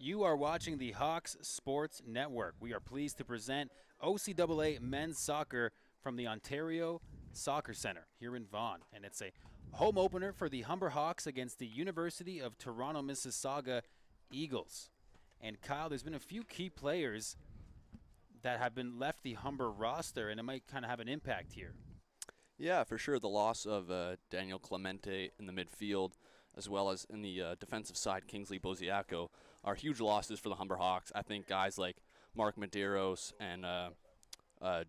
You are watching the Hawks Sports Network. We are pleased to present OCAA men's soccer from the Ontario Soccer Centre here in Vaughan. And it's a home opener for the Humber Hawks against the University of Toronto Mississauga Eagles. And Kyle, there's been a few key players that have been left the Humber roster, and it might kind of have an impact here. Yeah, for sure. The loss of Daniel Clemente in the midfield, as well as in the defensive side, Kingsley Boziaco, are huge losses for the Humber Hawks. I think guys like Mark Medeiros and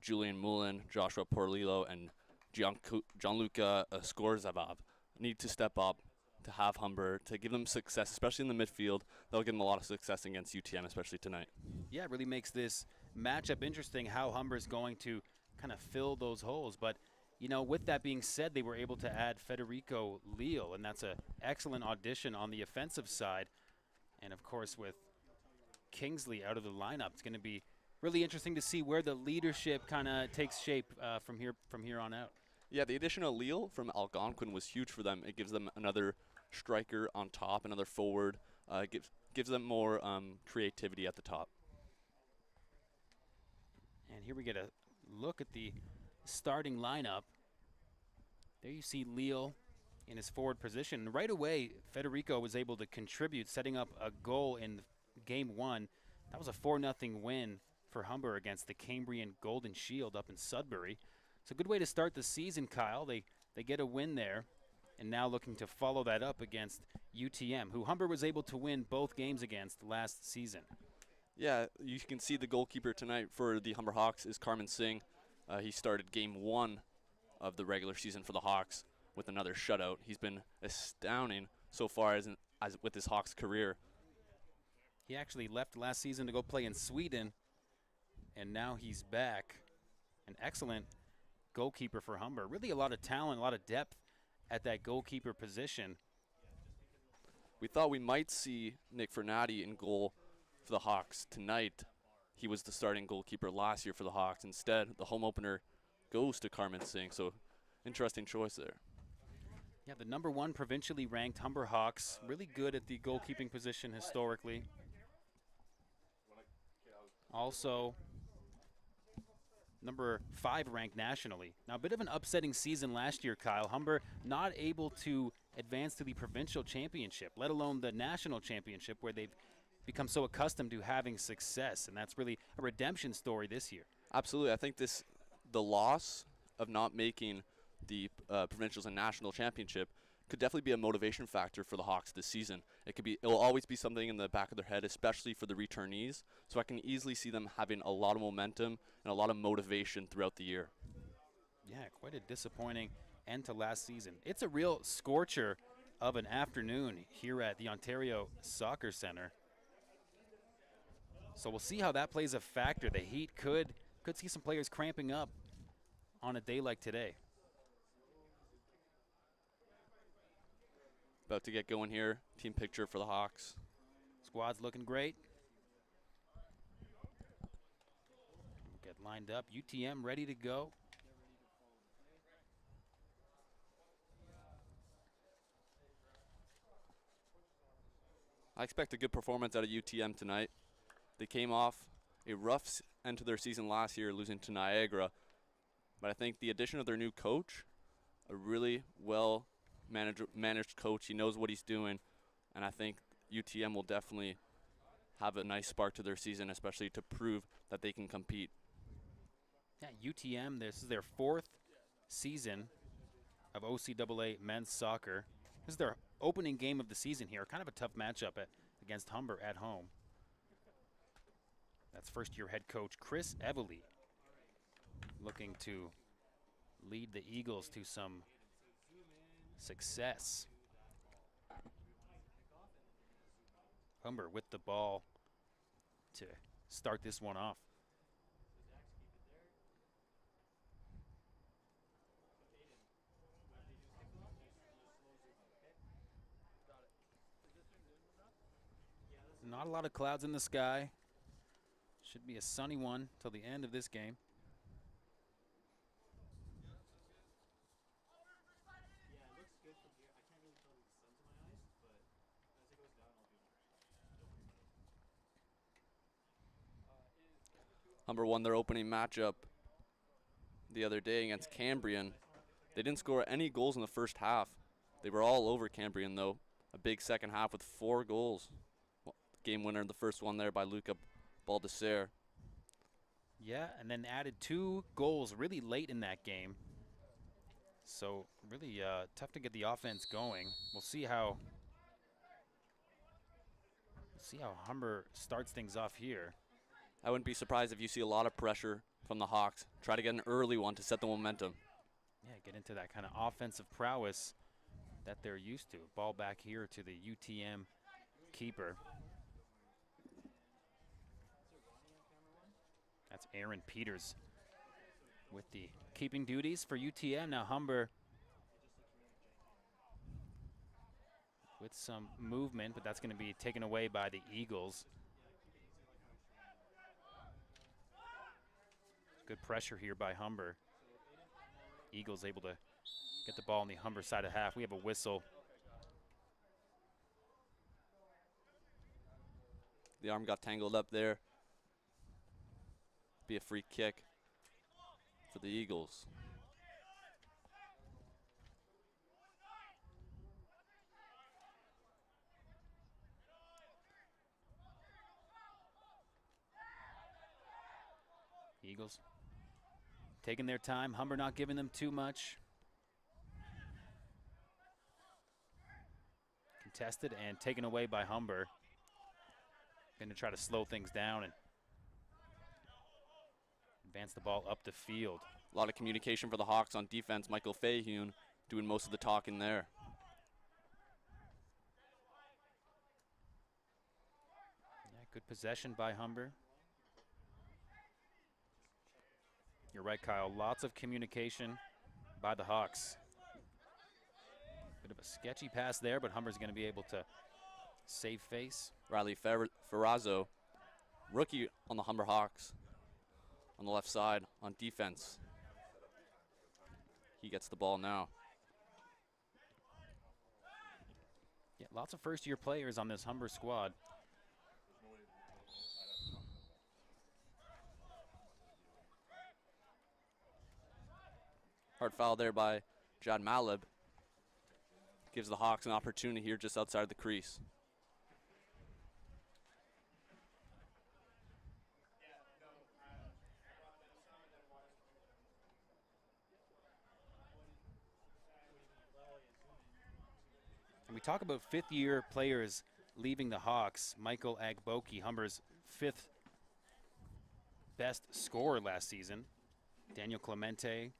Julian Moulin, Joshua Porlillo, and Gianluca Scorzabab need to step up to have Humber, to give them success, especially in the midfield. That'll give them a lot of success against UTM, especially tonight. Yeah, it really makes this matchup interesting how Humber's going to kind of fill those holes. But you know, with that being said, they were able to add Federico Leal, and that's an excellent audition on the offensive side. And, of course, with Kingsley out of the lineup, it's going to be really interesting to see where the leadership kind of takes shape from here on out. Yeah, the addition of Leal from Algonquin was huge for them. It gives them another striker on top, another forward. Gives them more creativity at the top. And here we get a look at the starting lineup. There you see Leal in his forward position. Right away, Federico was able to contribute, setting up a goal in Game 1. That was a 4-0 win for Humber against the Cambrian Golden Shield up in Sudbury. It's a good way to start the season, Kyle. They get a win there, and now looking to follow that up against UTM, who Humber was able to win both games against last season. Yeah, you can see the goalkeeper tonight for the Humber Hawks is Carmen Singh. He started Game 1 of the regular season for the Hawks with another shutout. He's been astounding so far as with his Hawks career. He actually left last season to go play in Sweden, and now he's back. An excellent goalkeeper for Humber. Really a lot of talent, a lot of depth at that goalkeeper position. We thought we might see Nick Fernati in goal for the Hawks tonight. He was the starting goalkeeper last year for the Hawks. Instead, the home opener goes to Carmen Singh, so interesting choice there. Yeah, the #1 provincially ranked Humber Hawks, really good at the goalkeeping position historically. Also, #5 ranked nationally. Now, a bit of an upsetting season last year, Kyle. Humber not able to advance to the provincial championship, let alone the national championship, where they've become so accustomed to having success, and that's really a redemption story this year. Absolutely. I think the loss of not making the provincials and national championship could definitely be a motivation factor for the Hawks this season. It'll always be something in the back of their head, especially for the returnees. So I can easily see them having a lot of momentum and a lot of motivation throughout the year. Yeah, quite a disappointing end to last season. It's a real scorcher of an afternoon here at the Ontario Soccer Centre. So we'll see how that plays a factor. The heat could see some players cramping up on a day like today. About to get going here. Team picture for the Hawks. Squad's looking great. Get lined up. UTM ready to go. I expect a good performance out of UTM tonight. They came off a rough end to their season last year, losing to Niagara. But I think the addition of their new coach, a really well managed coach, he knows what he's doing. And I think UTM will definitely have a nice spark to their season, especially to prove that they can compete. Yeah, UTM, this is their 4th season of OCAA men's soccer. This is their opening game of the season here. Kind of a tough matchup against Humber at home. That's first-year head coach Chris Evely looking to lead the Eagles to some success. Humber with the ball to start this one off. Not a lot of clouds in the sky. Should be a sunny one till the end of this game. Humber won their opening matchup the other day against Cambrian. They didn't score any goals in the first half. They were all over Cambrian, though. A big second half with 4 goals. Game winner, the first one there by Luca Baldesser. Yeah, and then added 2 goals really late in that game. So really tough to get the offense going. We'll see how Humber starts things off here. I wouldn't be surprised if you see a lot of pressure from the Hawks. Try to get an early one to set the momentum. Yeah, get into that kind of offensive prowess that they're used to. Ball back here to the UTM keeper. That's Aaron Peters with the keeping duties for UTM. Now Humber with some movement, but that's going to be taken away by the Eagles. Good pressure here by Humber. Eagles able to get the ball on the Humber side of half. We have a whistle. The arm got tangled up there. Be a free kick for the Eagles. Eagles taking their time. Humber not giving them too much. Contested and taken away by Humber. Going to try to slow things down and advance the ball up the field. A lot of communication for the Hawks on defense. Michael Fahune doing most of the talking there. Yeah, good possession by Humber. You're right, Kyle. Lots of communication by the Hawks. Bit of a sketchy pass there, but Humber's going to be able to save face. Riley Ferrazzo, rookie on the Humber Hawks, on the left side on defense. He gets the ball now. Yeah, lots of first-year players on this Humber squad. Hard foul there by Jad Malib. Gives the Hawks an opportunity here just outside the crease. And we talk about fifth-year players leaving the Hawks. Michael Agboki, Humber's 5th best scorer last season. Daniel Clemente,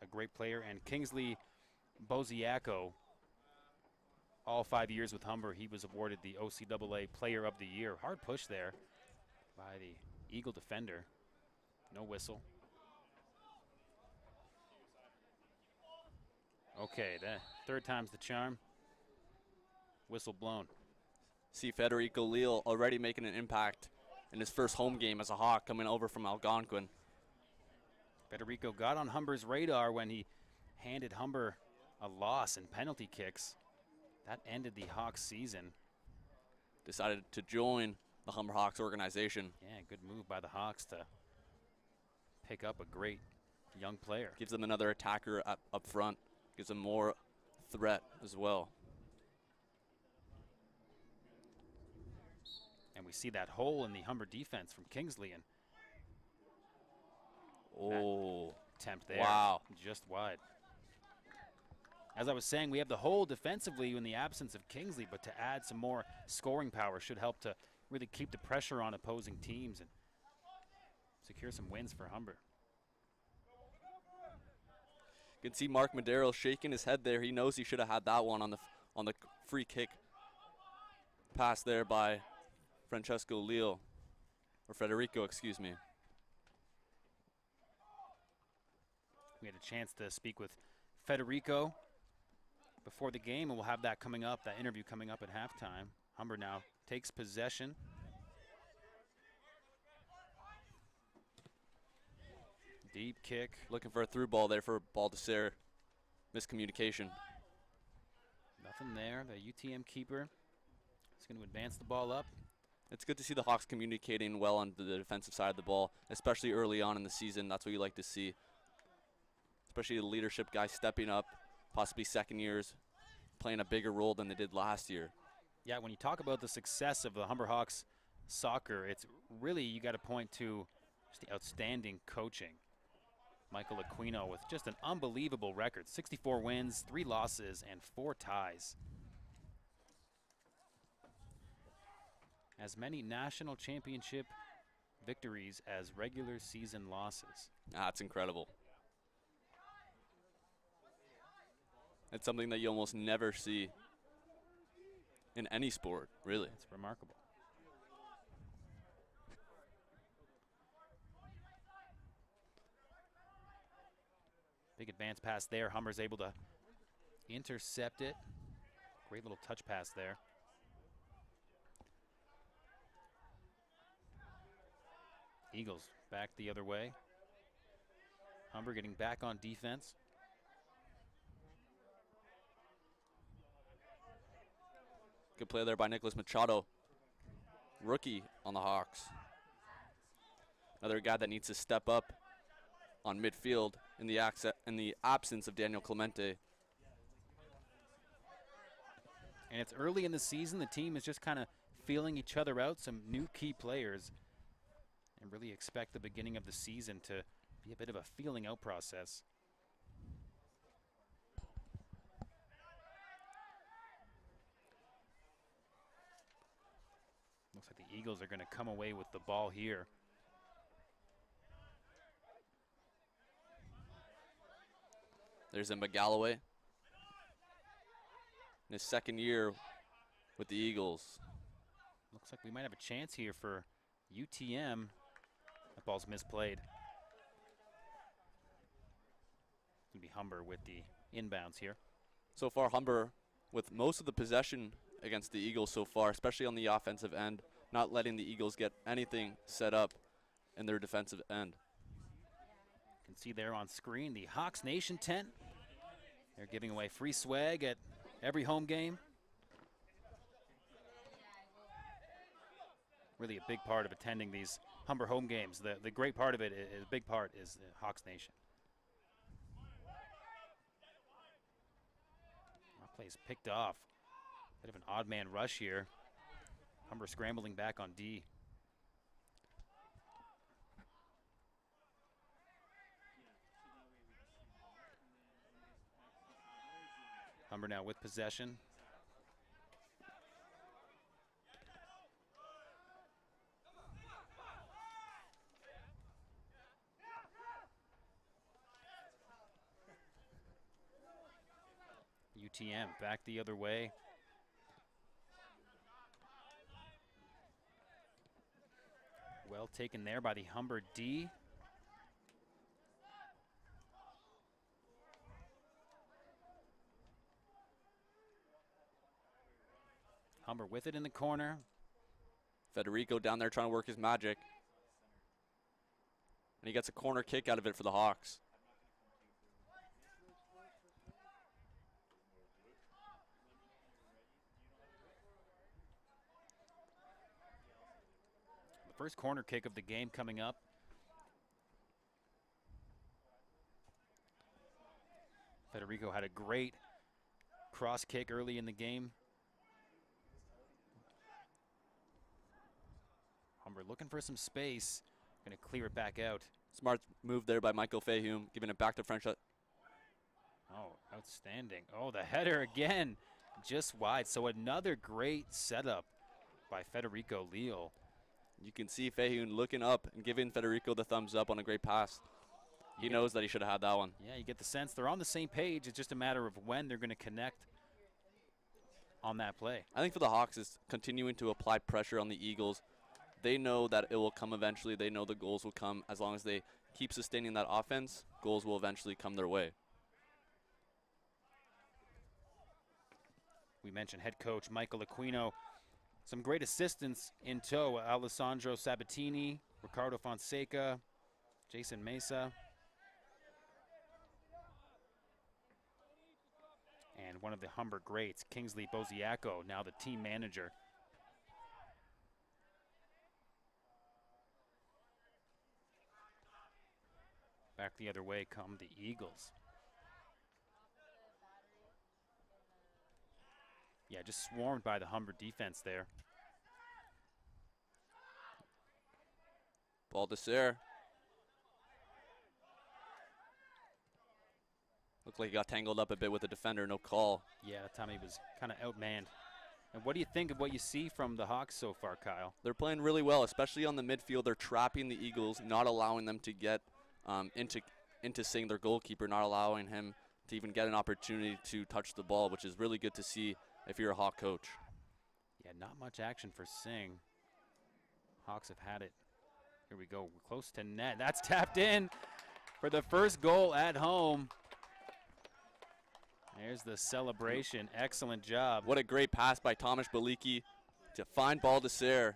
a great player, and Kingsley Boziaco, all 5 years with Humber. He was awarded the OCAA Player of the Year. Hard push there by the Eagle defender. No whistle. Okay, the third time's the charm. Whistle blown. See Federico Leal already making an impact in his first home game as a Hawk, coming over from Algonquin. Federico got on Humber's radar when he handed Humber a loss in penalty kicks. That ended the Hawks season. Decided to join the Humber Hawks organization. Yeah, good move by the Hawks to pick up a great young player. Gives them another attacker up front. Gives them more threat as well. And we see that hole in the Humber defense from Kingsley, and oh, attempt there. Wow. Just wide. As I was saying, we have the hole defensively in the absence of Kingsley, but to add some more scoring power should help to really keep the pressure on opposing teams and secure some wins for Humber. You can see Mark Madero shaking his head there. He knows he should have had that one on the free kick pass there by Francesco Leal, or Federico, excuse me. We had a chance to speak with Federico before the game, and we'll have that coming up, that interview coming up at halftime. Humber now takes possession. Deep kick. Looking for a through ball there for Baldesser. Miscommunication. Nothing there. The UTM keeper is going to advance the ball up. It's good to see the Hawks communicating well on the defensive side of the ball, especially early on in the season. That's what you like to see, especially the leadership guys stepping up, possibly second years, playing a bigger role than they did last year. Yeah, when you talk about the success of the Humber Hawks soccer, it's really, you got to point to just the outstanding coaching. Michael Aquino with just an unbelievable record, 64 wins, 3 losses, and 4 ties. As many national championship victories as regular season losses. That's incredible. It's something that you almost never see in any sport, really. It's remarkable. Big advance pass there. Humber's able to intercept it. Great little touch pass there. Eagles back the other way. Humber getting back on defense. Good play there by Nicholas Machado. Rookie on the Hawks. Another guy that needs to step up on midfield in the absence of Daniel Clemente. And it's early in the season. The team is just kind of feeling each other out, some new key players, and really expect the beginning of the season to be a bit of a feeling out process. Looks like the Eagles are going to come away with the ball here. There's Emma Galloway. In his second year with the Eagles. Looks like we might have a chance here for UTM. That ball's misplayed. It's going to be Humber with the inbounds here. So far, Humber with most of the possession against the Eagles so far, especially on the offensive end, not letting the Eagles get anything set up in their defensive end. You can see there on screen the Hawks Nation tent. They're giving away free swag at every home game. Really a big part of attending these Humber home games. The great part of it, a big part, is the Hawks Nation. That play's picked off. Bit of an odd man rush here. Humber scrambling back on D. Humber now with possession. UTM back the other way. Well taken there by the Humber D. Humber with it in the corner. Federico down there trying to work his magic. And he gets a corner kick out of it for the Hawks. The first corner kick of the game coming up. Federico had a great cross kick early in the game. Humber looking for some space. Going to clear it back out. Smart move there by Michael Fahum, giving it back to French. Oh, outstanding. Oh, the header again, just wide. So another great setup by Federico Leal. You can see Fahum looking up and giving Federico the thumbs up on a great pass. He knows that he should have had that one. Yeah, you get the sense they're on the same page. It's just a matter of when they're going to connect on that play. I think for the Hawks, is continuing to apply pressure on the Eagles. They know that it will come eventually. They know the goals will come. As long as they keep sustaining that offense, goals will eventually come their way. We mentioned head coach Michael Aquino. Some great assistants in tow. Alessandro Sabatini, Ricardo Fonseca, Jason Mesa. And one of the Humber greats, Kingsley Boziaco, now the team manager. Back the other way come the Eagles. Yeah, just swarmed by the Humber defense there. Baldessere. Looked like he got tangled up a bit with the defender, no call. Yeah, that time he was kind of outmanned. And what do you think of what you see from the Hawks so far, Kyle? They're playing really well, especially on the midfield. They're trapping the Eagles, not allowing them to get into seeing their goalkeeper, not allowing him to even get an opportunity to touch the ball, which is really good to see if you're a Hawk coach. Yeah, not much action for Singh. Hawks have had it. Here we go, close to net. That's tapped in for the first goal at home. There's the celebration. Excellent job. What a great pass by Tomasz Baliki to find Baldessere,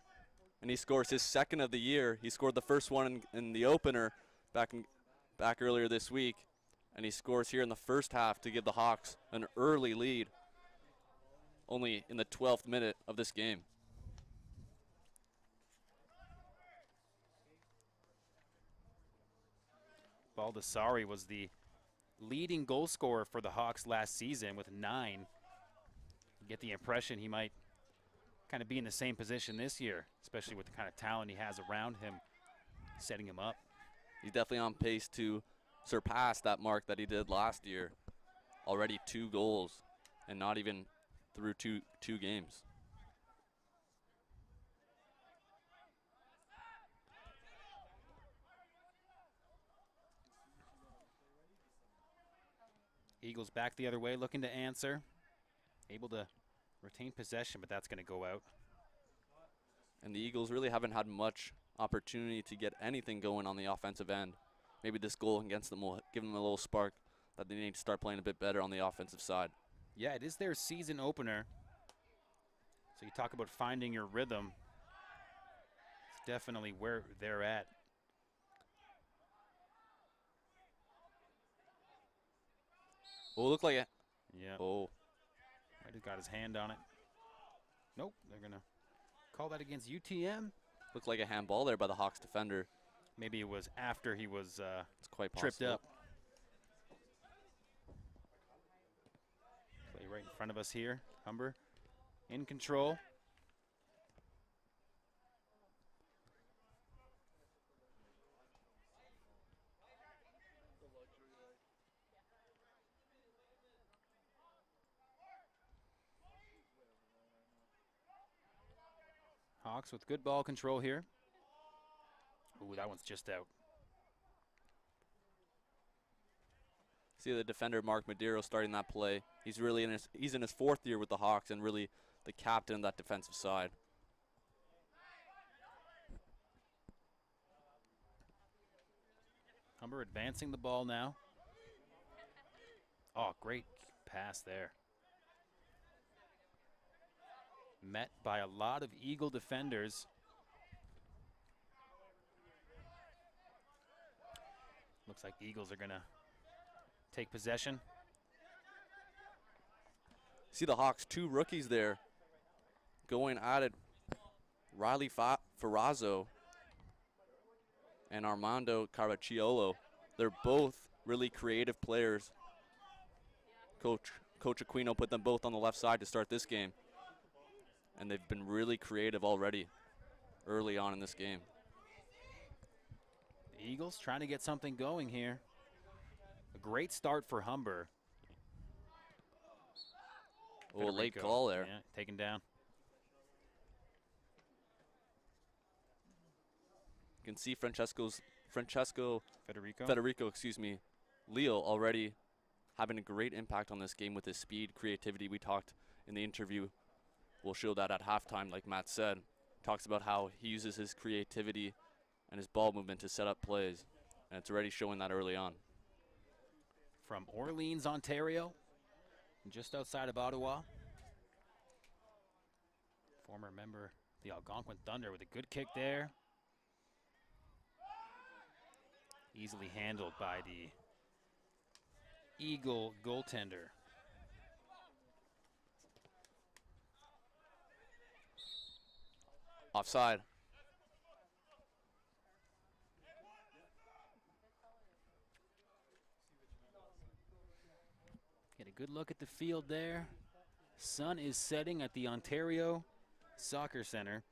and he scores his second of the year. He scored the first one in the opener back earlier this week, and he scores here in the first half to give the Hawks an early lead, only in the 12th minute of this game. Baldessari was the leading goal scorer for the Hawks last season with 9. You get the impression he might kind of be in the same position this year, especially with the kind of talent he has around him, setting him up. He's definitely on pace to surpass that mark that he did last year. Already 2 goals, and not even through two games. Eagles back the other way, looking to answer. Able to retain possession, but that's going to go out. And the Eagles really haven't had much opportunity to get anything going on the offensive end. Maybe this goal against them will give them a little spark that they need to start playing a bit better on the offensive side. Yeah, it is their season opener. So you talk about finding your rhythm. It's definitely where they're at. Oh, look like it. Yeah. Oh. Might have got his hand on it. Nope, they're going to call that against UTM. Looked like a handball there by the Hawks defender. Maybe it was after he was it's quite tripped possible. up. Play right in front of us here. Humber in control. Hawks with good ball control here. Ooh, that one's just out. See the defender Mark Madero starting that play. He's really in his 4th year with the Hawks and really the captain of that defensive side. Humber advancing the ball now. Oh, great pass there. Met by a lot of Eagle defenders. Looks like the Eagles are going to take possession. See the Hawks, 2 rookies there going at it. Riley Ferrazzo and Armando Carvacciolo. They're both really creative players. Coach Aquino put them both on the left side to start this game. And they've been really creative already early on in this game. The Eagles trying to get something going here. A great start for Humber. Oh, late call there. Yeah, taken down. You can see Francesco Federico. excuse me, Leo already having a great impact on this game with his speed, creativity. We talked in the interview. We'll show that at halftime, like Matt said. Talks about how he uses his creativity and his ball movement to set up plays, and it's already showing that early on. From Orleans, Ontario, just outside of Ottawa. Former member of the Algonquin Thunder with a good kick there. Easily handled by the Eagle goaltender. Offside. good look at the field there. Sun is setting at the Ontario Soccer Center.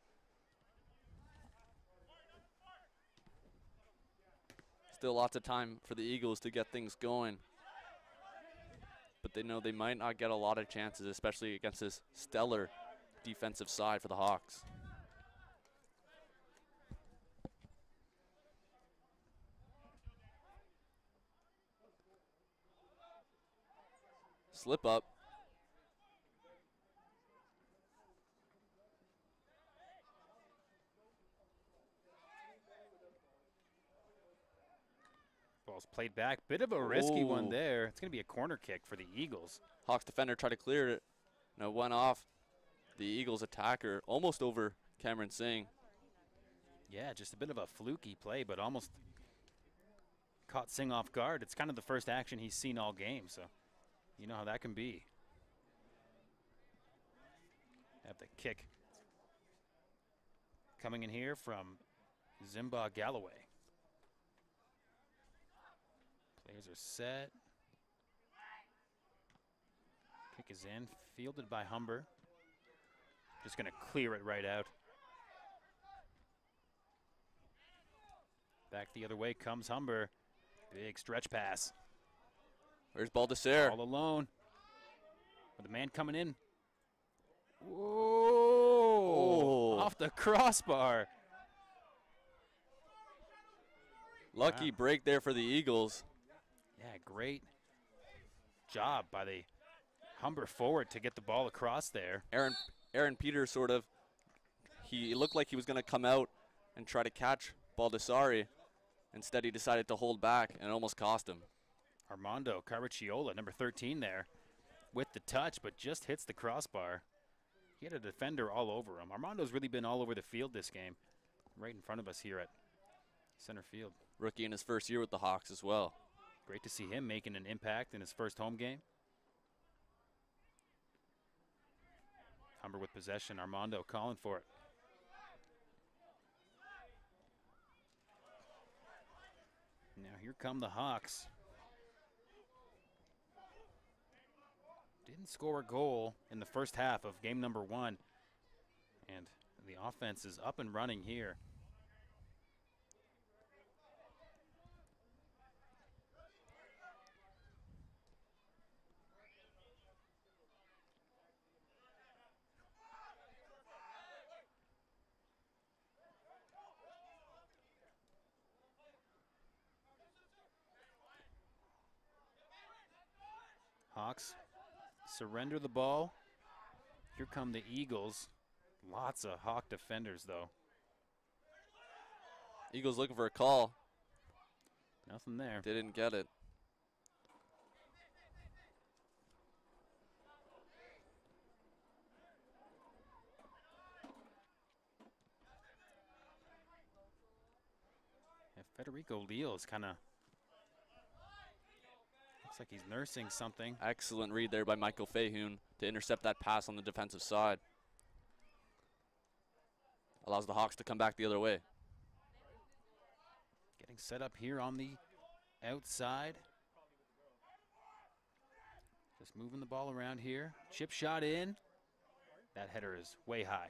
Still lots of time for the Eagles to get things going. But they know they might not get a lot of chances, especially against this stellar defensive side for the Hawks. Slip up. Ball's played back. Bit of a risky one Oh. there. It's going to be a corner kick for the Eagles. Hawks defender tried to clear it. No, it went off the Eagles attacker almost over Cameron Singh. Yeah, just a bit of a fluky play, but almost caught Singh off guard. It's kind of the first action he's seen all game, so you know how that can be. Have the kick coming in here from Zimba Galloway. Players are set. Kick is in, fielded by Humber. Just going to clear it right out. Back the other way comes Humber. Big stretch pass. Where's Baldessere? All alone. With the man coming in. Whoa! Oh. Off the crossbar. Lucky Wow. break there for the Eagles. Yeah, great job by the Humber forward to get the ball across there. Aaron Peters sort of, he looked like he was going to come out and try to catch Baldessari. Instead, he decided to hold back and it almost cost him. Armando Caracciola, number 13 there, with the touch, but just hits the crossbar. He had a defender all over him. Armando's really been all over the field this game, right in front of us here at center field. Rookie in his first year with the Hawks as well. Great to see him making an impact in his first home game. Humber with possession, Armando calling for it. Now here come the Hawks. Didn't score a goal in the first half of game number 1. And the offense is up and running here. Hawks surrender the ball. Here come the Eagles. Lots of Hawk defenders, though. Eagles looking for a call. Nothing there. They didn't get it. Yeah, Federico Leal is kind of, looks like he's nursing something. Excellent read there by Michael Fahun to intercept that pass on the defensive side. Allows the Hawks to come back the other way. Getting set up here on the outside. Just moving the ball around here. Chip shot in. That header is way high.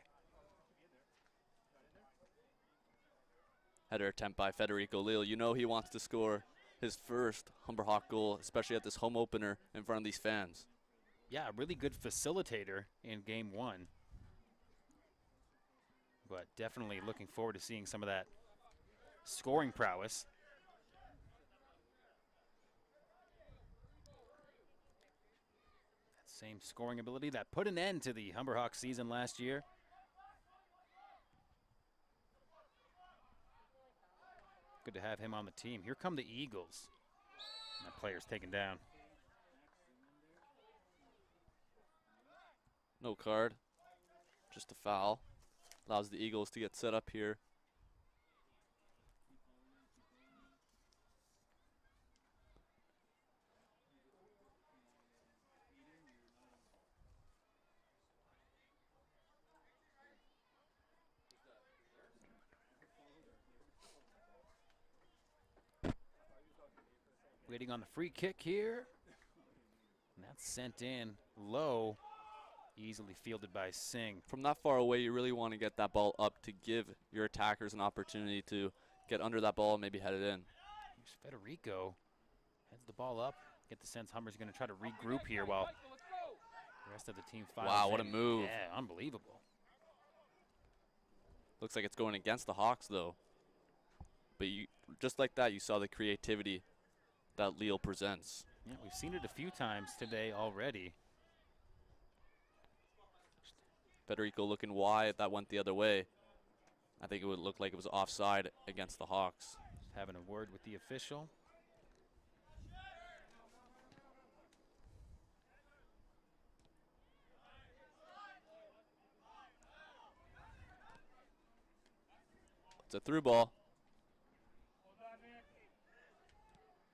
Header attempt by Federico Leal. You know he wants to score his first Humber Hawk goal, especially at this home opener in front of these fans. Yeah, a really good facilitator in game 1. But definitely looking forward to seeing some of that scoring prowess. That same scoring ability that put an end to the Humber Hawks season last year. Good to have him on the team. Here come the Eagles. And that player's taken down. No card, just a foul. Allows the Eagles to get set up here. Waiting on the free kick here. And that's sent in low, easily fielded by Singh. From that far away, you really want to get that ball up to give your attackers an opportunity to get under that ball and maybe head it in. Here's Federico. Heads the ball up. Get the sense Humber's going to try to regroup here while the rest of the team files Wow, what a in. move. Yeah, unbelievable. Looks like it's going against the Hawks, though. But just like that, you saw the creativity that Lille presents. Yeah, we've seen it a few times today already. Federico looking wide. That went the other way. I think it would look like it was offside against the Hawks. Just having a word with the official. It's a through ball.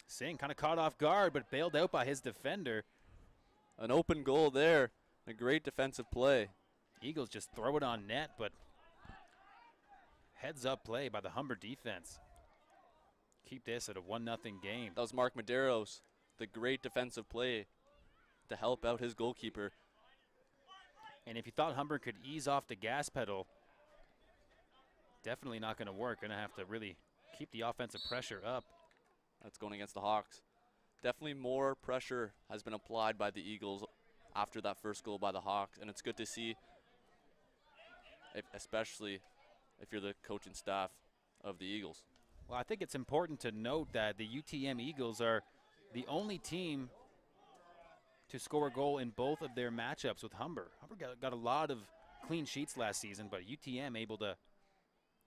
Singh kind of caught off guard, but bailed out by his defender. An open goal there. A great defensive play. Eagles just throw it on net, but heads up play by the Humber defense. Keep this at a 1-0 game. That was Mark Medeiros. The great defensive play to help out his goalkeeper. And if you thought Humber could ease off the gas pedal, definitely not going to work. Going to have to really keep the offensive pressure up. That's going against the Hawks. Definitely more pressure has been applied by the Eagles after that first goal by the Hawks, and it's good to see, especially if you're the coaching staff of the Eagles. Well, I think it's important to note that the UTM Eagles are the only team to score a goal in both of their matchups with Humber. Humber got a lot of clean sheets last season, but UTM able to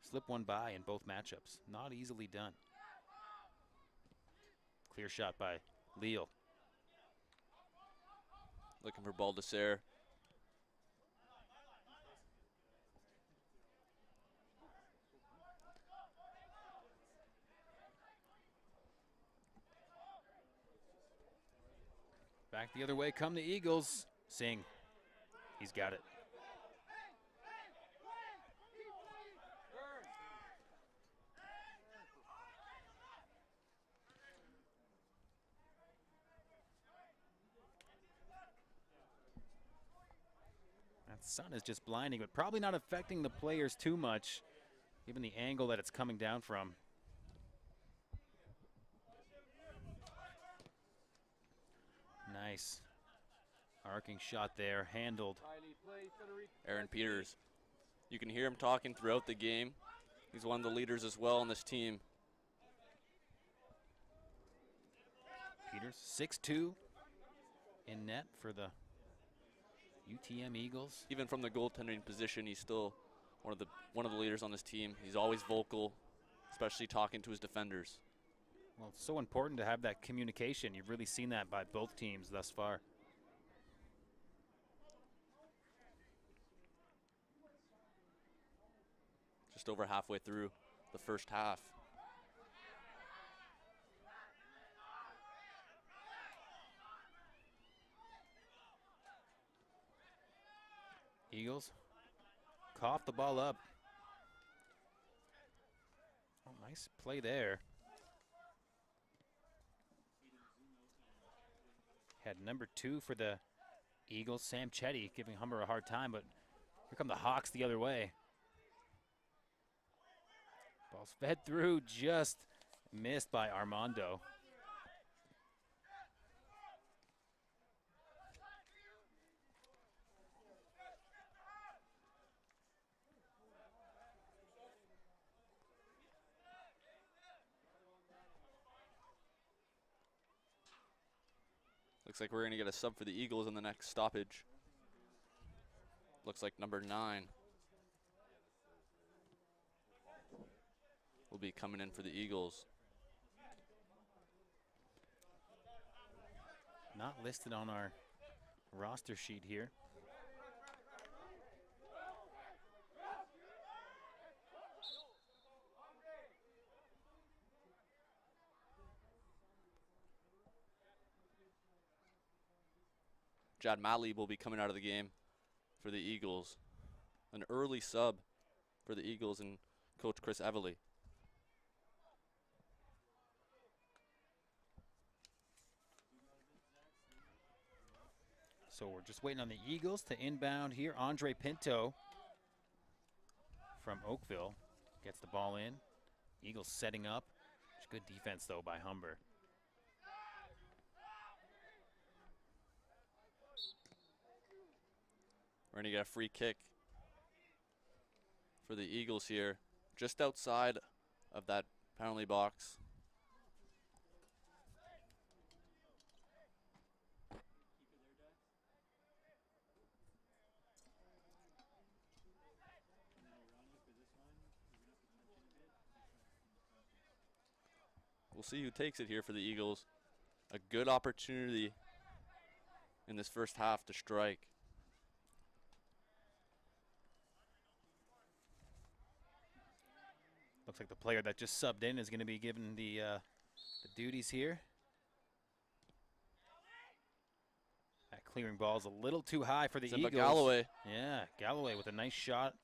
slip one by in both matchups. Not easily done. Clear shot by Lille. Looking for Baldasser. Back the other way come the Eagles. Singh, he's got it. That sun is just blinding, but probably not affecting the players too much, given the angle that it's coming down from. Nice. Arcing shot there, handled. Aaron Peters. You can hear him talking throughout the game. He's one of the leaders as well on this team. Peters, 6'2", in net for the UTM Eagles. Even from the goaltending position, he's still one of the leaders on this team. He's always vocal, especially talking to his defenders. Well, it's so important to have that communication. You've really seen that by both teams thus far. Just over halfway through the first half. Eagles cough the ball up. Oh, nice play there. Had number 2 for the Eagles, Sam Chetty, giving Humber a hard time, but here come the Hawks the other way. Ball's fed through, just missed by Armando. Looks like we're going to get a sub for the Eagles in the next stoppage. Looks like number 9 will be coming in for the Eagles. Not listed on our roster sheet here. Jad Malley will be coming out of the game for the Eagles. An early sub for the Eagles and Coach Chris Everly. So we're just waiting on the Eagles to inbound here. Andre Pinto from Oakville gets the ball in. Eagles setting up. Good defense, though, by Humber. We're going to get a free kick for the Eagles here, just outside of that penalty box. We'll see who takes it here for the Eagles. A good opportunity in this first half to strike. Looks like the player that just subbed in is going to be given the duties here. That clearing ball is a little too high for the Eagles. Galloway. Yeah, Galloway with a nice shot.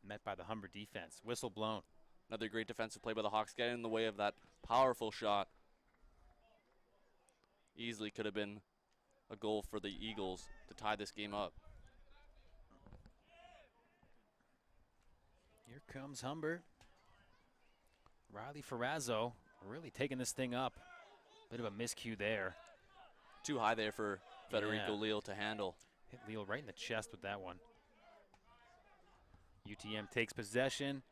Met by the Humber defense. Whistle blown. Another great defensive play by the Hawks, getting in the way of that powerful shot. Easily could have been a goal for the Eagles to tie this game up. Here comes Humber. Riley Ferrazzo really taking this thing up. Bit of a miscue there. Too high there for Federico Leal to handle. Hit Leal right in the chest with that one. UTM takes possession.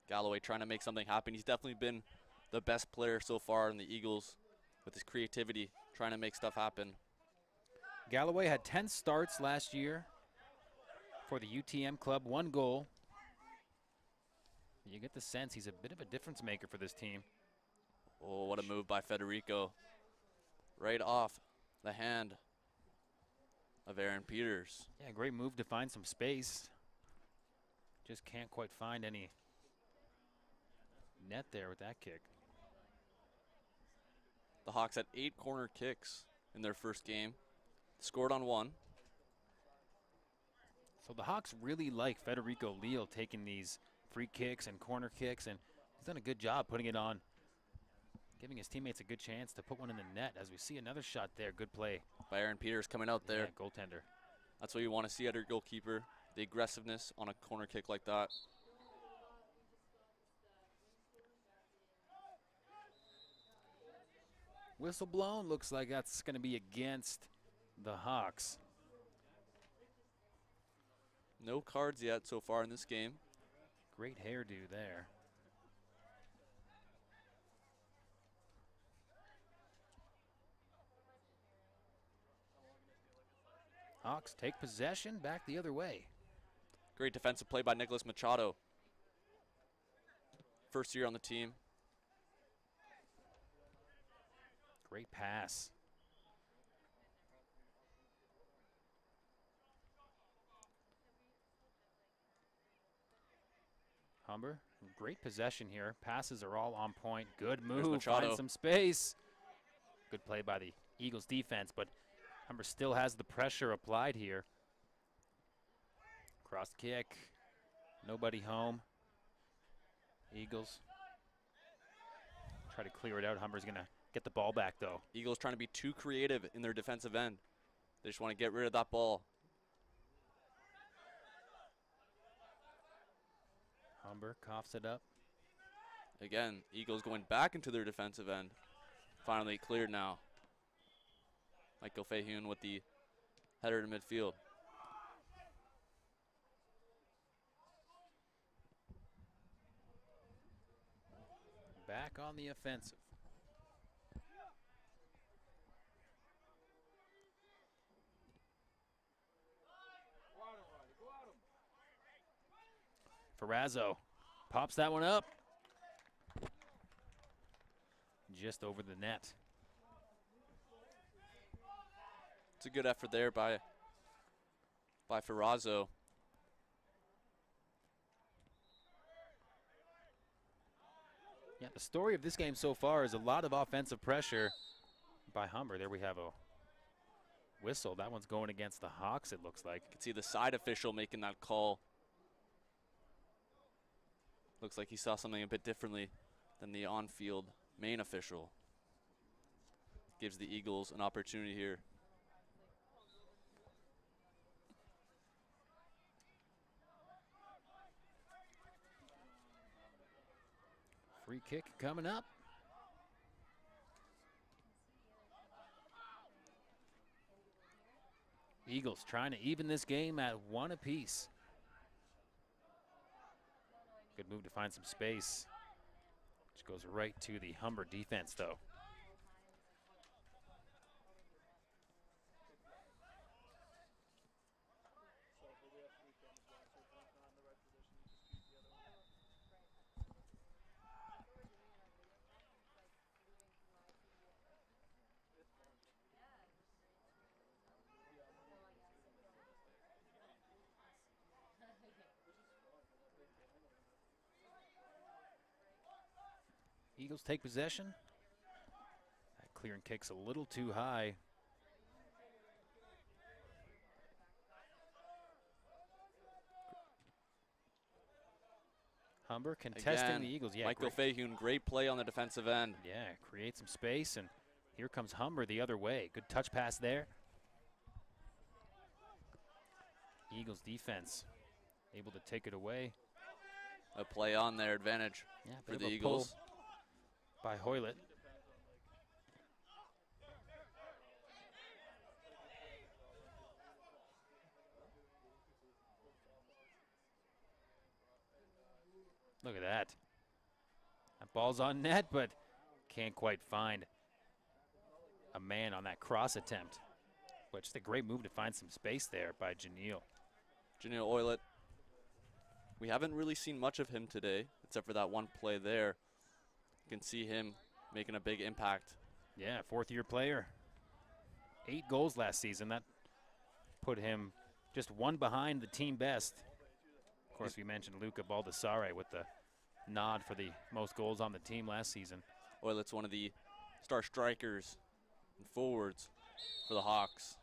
Galloway trying to make something happen. He's definitely been the best player so far in the Eagles with his creativity, trying to make stuff happen. Galloway had 10 starts last year for the UTM club, 1 goal. You get the sense he's a bit of a difference maker for this team. Oh, what a move by Federico. Right off the hand of Aaron Peters. Yeah, great move to find some space. Just can't quite find any net there with that kick. The Hawks had 8 corner kicks in their first game. Scored on 1. So the Hawks really like Federico Leal taking these free kicks and corner kicks, and he's done a good job putting it on, giving his teammates a good chance to put one in the net. As we see another shot there, good play by Aaron Peters coming out there. Yeah, goaltender. That's what you want to see out of your goalkeeper, the aggressiveness on a corner kick like that. Whistle blown. Looks like that's going to be against the Hawks. No cards yet so far in this game. Great hairdo there. Hawks take possession, back the other way. Great defensive play by Nicholas Machado. First year on the team. Great pass. Humber, great possession here. Passes are all on point. Good move, find some space. Good play by the Eagles defense, but Humber still has the pressure applied here. Cross kick, nobody home. Eagles try to clear it out. Humber's gonna get the ball back though. Eagles trying to be too creative in their defensive end. They just want to get rid of that ball. Humber coughs it up. Again, Eagles going back into their defensive end. Finally cleared now. Michael Fahun with the header to midfield. Back on the offensive. Ferrazzo pops that one up. Just over the net. It's a good effort there by Ferrazzo. Yeah, the story of this game so far is a lot of offensive pressure by Humber. There we have a whistle. That one's going against the Hawks, it looks like. You can see the side official making that call. Looks like he saw something a bit differently than the on-field main official. Gives the Eagles an opportunity here. Free kick coming up. Eagles trying to even this game at 1 apiece. Good move to find some space, which goes right to the Humber defense, though. Eagles take possession. That clearing kick's a little too high. Humber contesting Again, the Eagles. Yeah, Michael Fahun, great play on the defensive end. Yeah, create some space, and here comes Humber the other way. Good touch pass there. Eagles defense able to take it away. A play on their advantage for the Eagles. By Hoylett. Look at that. That ball's on net, but can't quite find a man on that cross attempt. But just a great move to find some space there by Janelle. Janelle Oilet. We haven't really seen much of him today, except for that one play there. You can see him making a big impact. Yeah, fourth-year player. 8 goals last season. That put him just one behind the team best. Of course, we mentioned Luca Baldassare with the nod for the most goals on the team last season. Oilet's one of the star strikers and forwards for the Hawks.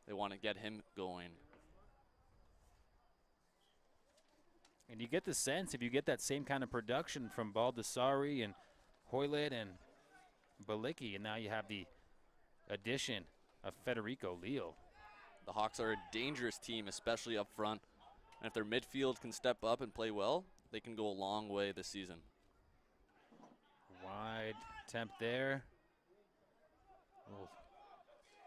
They want to get him going. And you get the sense, if you get that same kind of production from Baldassare and Hoylett and Balicki, and now you have the addition of Federico Leal. The Hawks are a dangerous team, especially up front. And if their midfield can step up and play well, they can go a long way this season. Wide attempt there. A little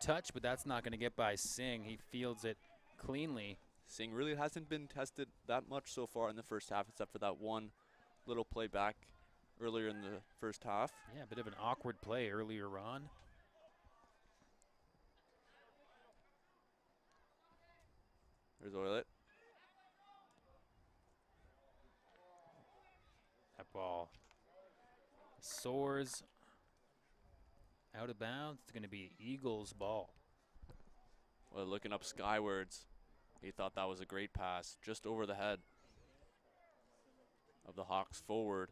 touch, but that's not going to get by Singh. He fields it cleanly. Singh really hasn't been tested that much so far in the first half, except for that one little play back earlier in the first half. Yeah, a bit of an awkward play earlier on. There's Oilet. That ball soars out of bounds. It's going to be Eagles' ball. Well, looking up skywards, he thought that was a great pass just over the head of the Hawks forward.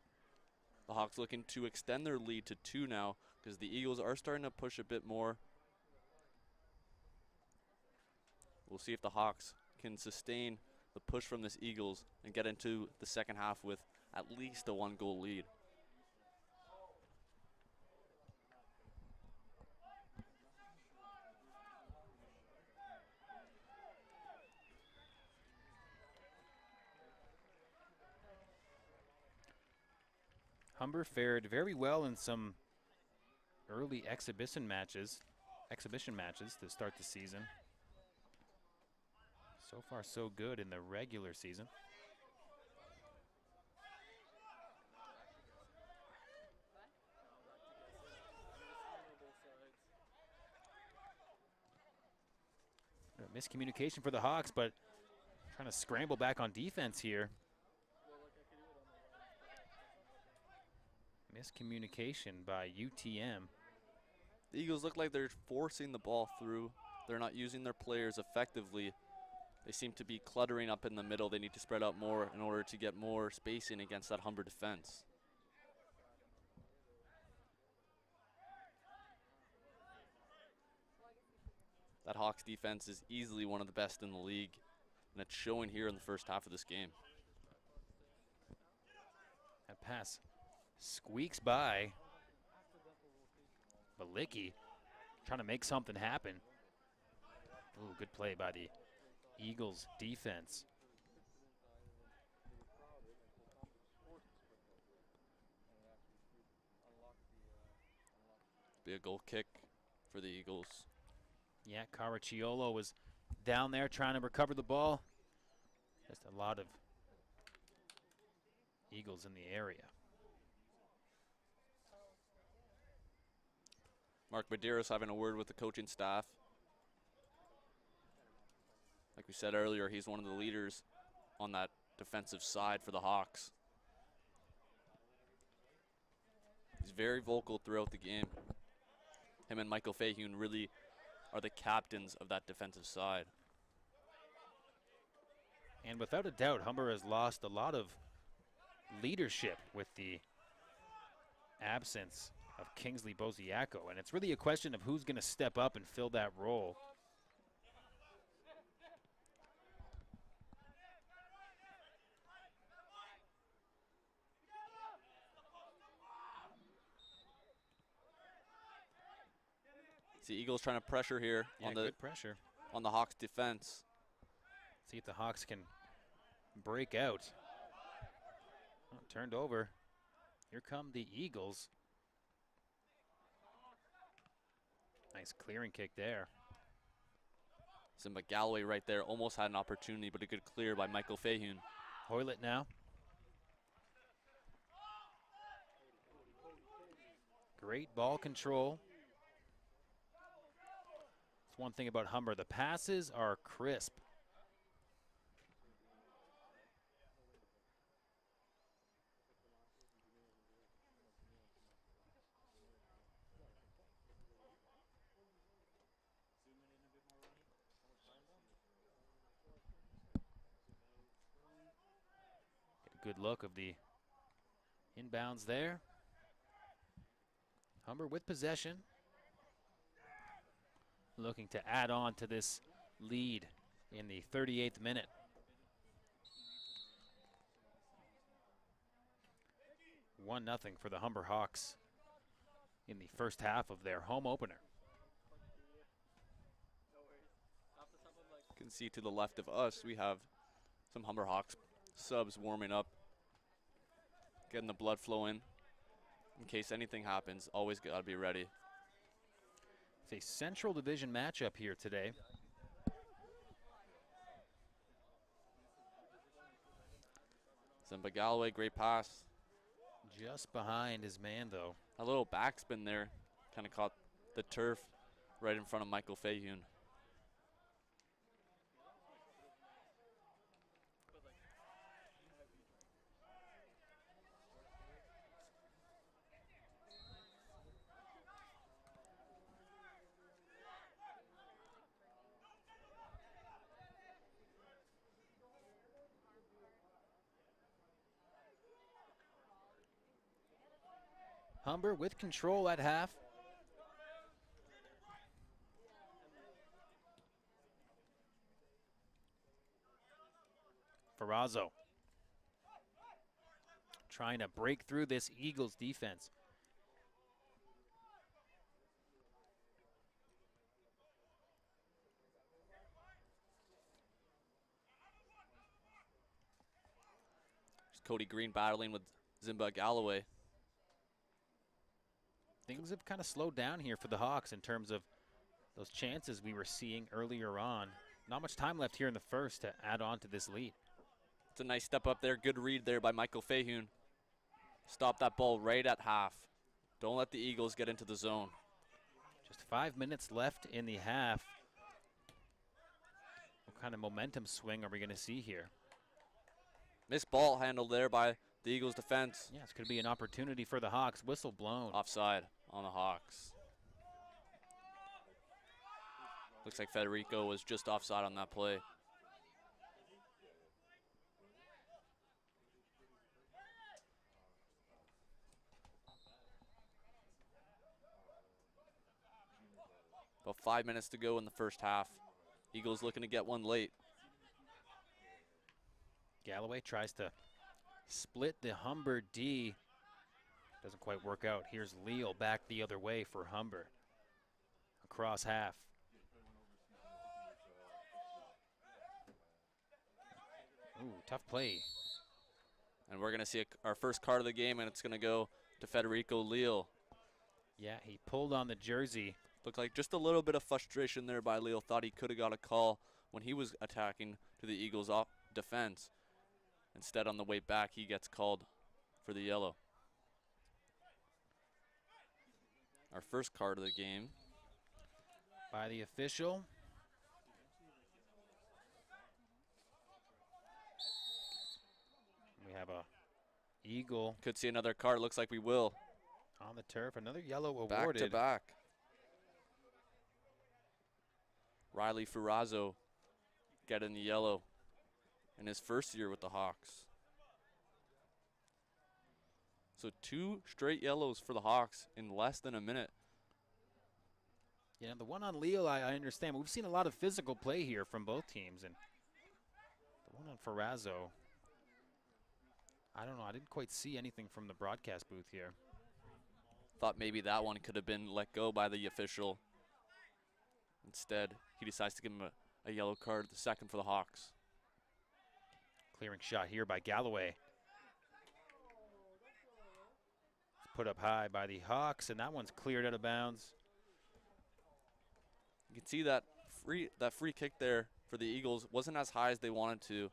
The Hawks looking to extend their lead to 2 now because the Eagles are starting to push a bit more. We'll see if the Hawks can sustain the push from this Eagles and get into the second half with at least a 1-goal lead. Humber fared very well in some early exhibition matches to start the season. So far, so good in the regular season. Miscommunication for the Hawks, but trying to scramble back on defense here. Miscommunication by UTM. The Eagles look like they're forcing the ball through. They're not using their players effectively. They seem to be cluttering up in the middle. They need to spread out more in order to get more spacing against that Humber defense. That Hawks defense is easily one of the best in the league, and it's showing here in the first half of this game. That pass Squeaks by. Balicki trying to make something happen. Ooh, good play by the Eagles defense. Be a goal kick for the Eagles. Yeah, Caracciolo was down there trying to recover the ball. Just a lot of Eagles in the area. Mark Medeiros having a word with the coaching staff. Like we said earlier, he's one of the leaders on that defensive side for the Hawks. He's very vocal throughout the game. Him and Michael Fahune really are the captains of that defensive side. And without a doubt, Humber has lost a lot of leadership with the absence of Kingsley Boziaco. And it's really a question of who's going to step up and fill that role. See, Eagles trying to pressure here on the good pressure on the Hawks defense. See if the Hawks can break out. Oh, turned over. Here come the Eagles. Nice clearing kick there. Simba Galloway right there almost had an opportunity, but a good clear by Michael Fahune. Hoylett now. Great ball control. That's one thing about Humber. The passes are crisp. Get a good look of the inbounds there. Humber with possession. Looking to add on to this lead in the 38th minute. One nothing for the Humber Hawks in the first half of their home opener. You can see to the left of us, we have some Humber Hawks subs warming up, getting the blood flowing. In case anything happens, always gotta be ready. It's a Central Division matchup here today. Simba Galloway, great pass. Just behind his man, though. A little backspin there, kind of caught the turf right in front of Michael Fahune. Humber with control at half. Ferrazzo trying to break through this Eagles defense. There's Cody Green battling with Zimba Galloway. Things have kind of slowed down here for the Hawks in terms of those chances we were seeing earlier on. Not much time left here in the first to add on to this lead. It's a nice step up there. Good read there by Michael Fahune. Stop that ball right at half. Don't let the Eagles get into the zone. Just 5 minutes left in the half. What kind of momentum swing are we going to see here? Missed ball handled there by the Eagles defense. Yeah, it's going to be an opportunity for the Hawks. Whistle blown. Offside on the Hawks. Looks like Federico was just offside on that play. About 5 minutes to go in the first half. Eagles looking to get one late. Galloway tries to split the Humber D. Doesn't quite work out. Here's Leal back the other way for Humber. Across half. Ooh, tough play. And we're going to see our first card of the game, and it's going to go to Federico Leal. Yeah, he pulled on the jersey. Looked like just a little bit of frustration there by Leal. Thought he could have got a call when he was attacking to the Eagles' off defense. Instead, on the way back, he gets called for the yellow. Our first card of the game. By the official. We have a Eagle. Could see another card. Looks like we will. On the turf. Another yellow awarded. Back to back. Riley Ferrazzo getting the yellow in his first year with the Hawks. So 2 straight yellows for the Hawks in less than a minute. Yeah, the one on Leal, I understand. We've seen a lot of physical play here from both teams. And the one on Ferrazzo, I don't know. I didn't quite see anything from the broadcast booth here. Thought maybe that one could have been let go by the official. Instead, he decides to give him a yellow card, the second for the Hawks. Clearing shot here by Galloway. It's put up high by the Hawks, and that one's cleared out of bounds. You can see that free kick there for the Eagles wasn't as high as they wanted to.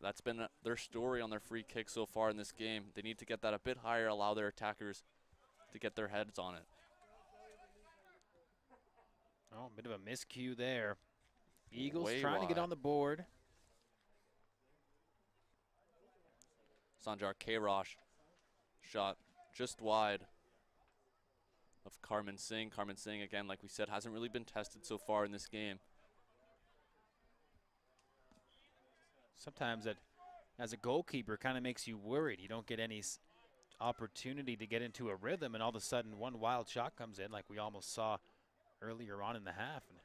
That's been their story on their free kick so far in this game. They need to get that a bit higher, allow their attackers to get their heads on it. Oh, a bit of a miscue there. Eagles Way trying to get wide. on the board. Sanjar Kairosh shot just wide of Carmen Singh. Carmen Singh, again, like we said, hasn't really been tested so far in this game. Sometimes that, as a goalkeeper, kind of makes you worried. You don't get any opportunity to get into a rhythm, and all of a sudden one wild shot comes in like we almost saw earlier on in the half and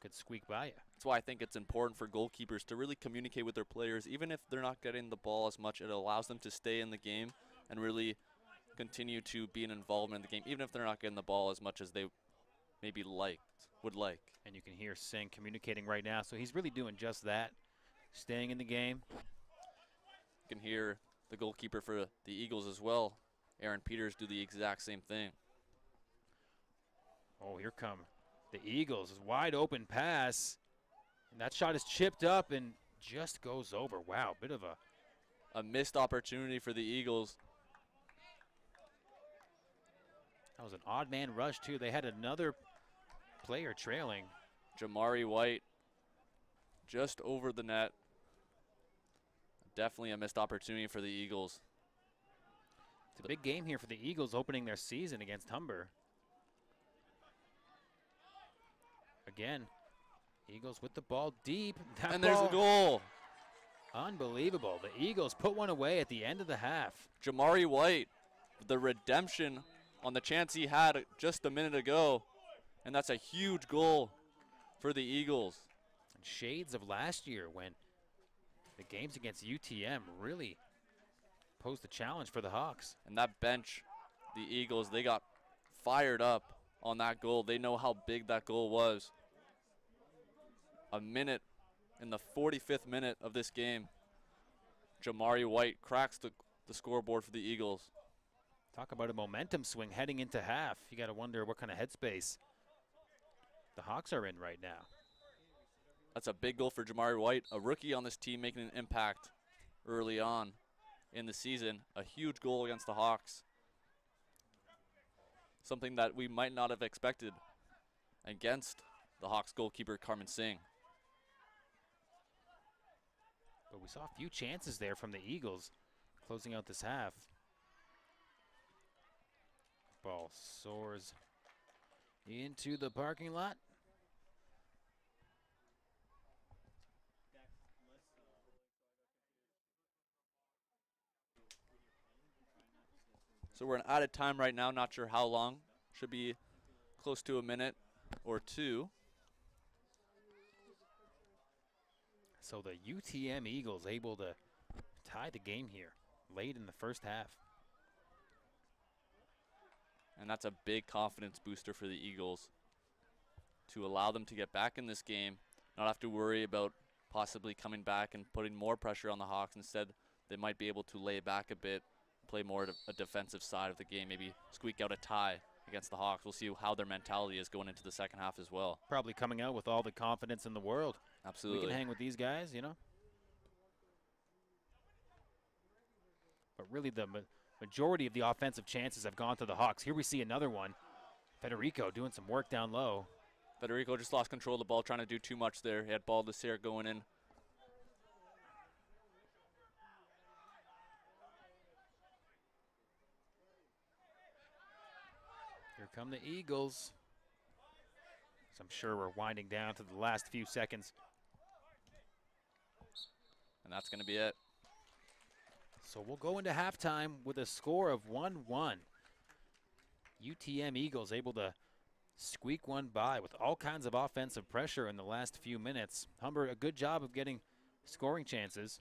could squeak by you. That's why I think it's important for goalkeepers to really communicate with their players. Even if they're not getting the ball as much, it allows them to stay in the game and really continue to be an involvement in the game, even if they're not getting the ball as much as they maybe would like. And you can hear Singh communicating right now, so he's really doing just that, staying in the game. You can hear the goalkeeper for the Eagles as well, Aaron Peters, do the exact same thing. Oh, here come the Eagles. Wide open pass. And that shot is chipped up and just goes over. Wow, bit of a missed opportunity for the Eagles. That was an odd man rush, too. They had another player trailing. Jamari White just over the net. Definitely a missed opportunity for the Eagles. It's a big game here for the Eagles opening their season against Humber. Again, Eagles with the ball deep. And there's a goal. Unbelievable. The Eagles put one away at the end of the half. Jamari White, the redemption on the chance he had just a minute ago. And that's a huge goal for the Eagles. And shades of last year when the games against UTM really posed a challenge for the Hawks. And that bench, the Eagles, they got fired up on that goal. They know how big that goal was. A minute in the 45th minute of this game, Jamari White cracks the scoreboard for the Eagles. Talk about a momentum swing heading into half. You got to wonder what kind of headspace the Hawks are in right now. That's a big goal for Jamari White, a rookie on this team making an impact early on in the season. A huge goal against the Hawks. Something that we might not have expected against the Hawks goalkeeper, Carmen Singh. But we saw a few chances there from the Eagles closing out this half. Ball soars into the parking lot. So we're in out of time right now, not sure how long. Should be close to a minute or two. So the UTM Eagles able to tie the game here late in the first half. And that's a big confidence booster for the Eagles to allow them to get back in this game, not have to worry about possibly coming back and putting more pressure on the Hawks. Instead, they might be able to lay back a bit, play more a defensive side of the game, maybe squeak out a tie against the Hawks. We'll see how their mentality is going into the second half as well. Probably coming out with all the confidence in the world. Absolutely. We can hang with these guys, you know. But really the majority of the offensive chances have gone to the Hawks. Here we see another one. Federico doing some work down low. Federico just lost control of the ball, trying to do too much there. He had ball to Sarah going in. Here come the Eagles. So I'm sure we're winding down to the last few seconds. And that's going to be it. So we'll go into halftime with a score of 1-1. UTM Eagles able to squeak one by with all kinds of offensive pressure in the last few minutes. Humber, a good job of getting scoring chances.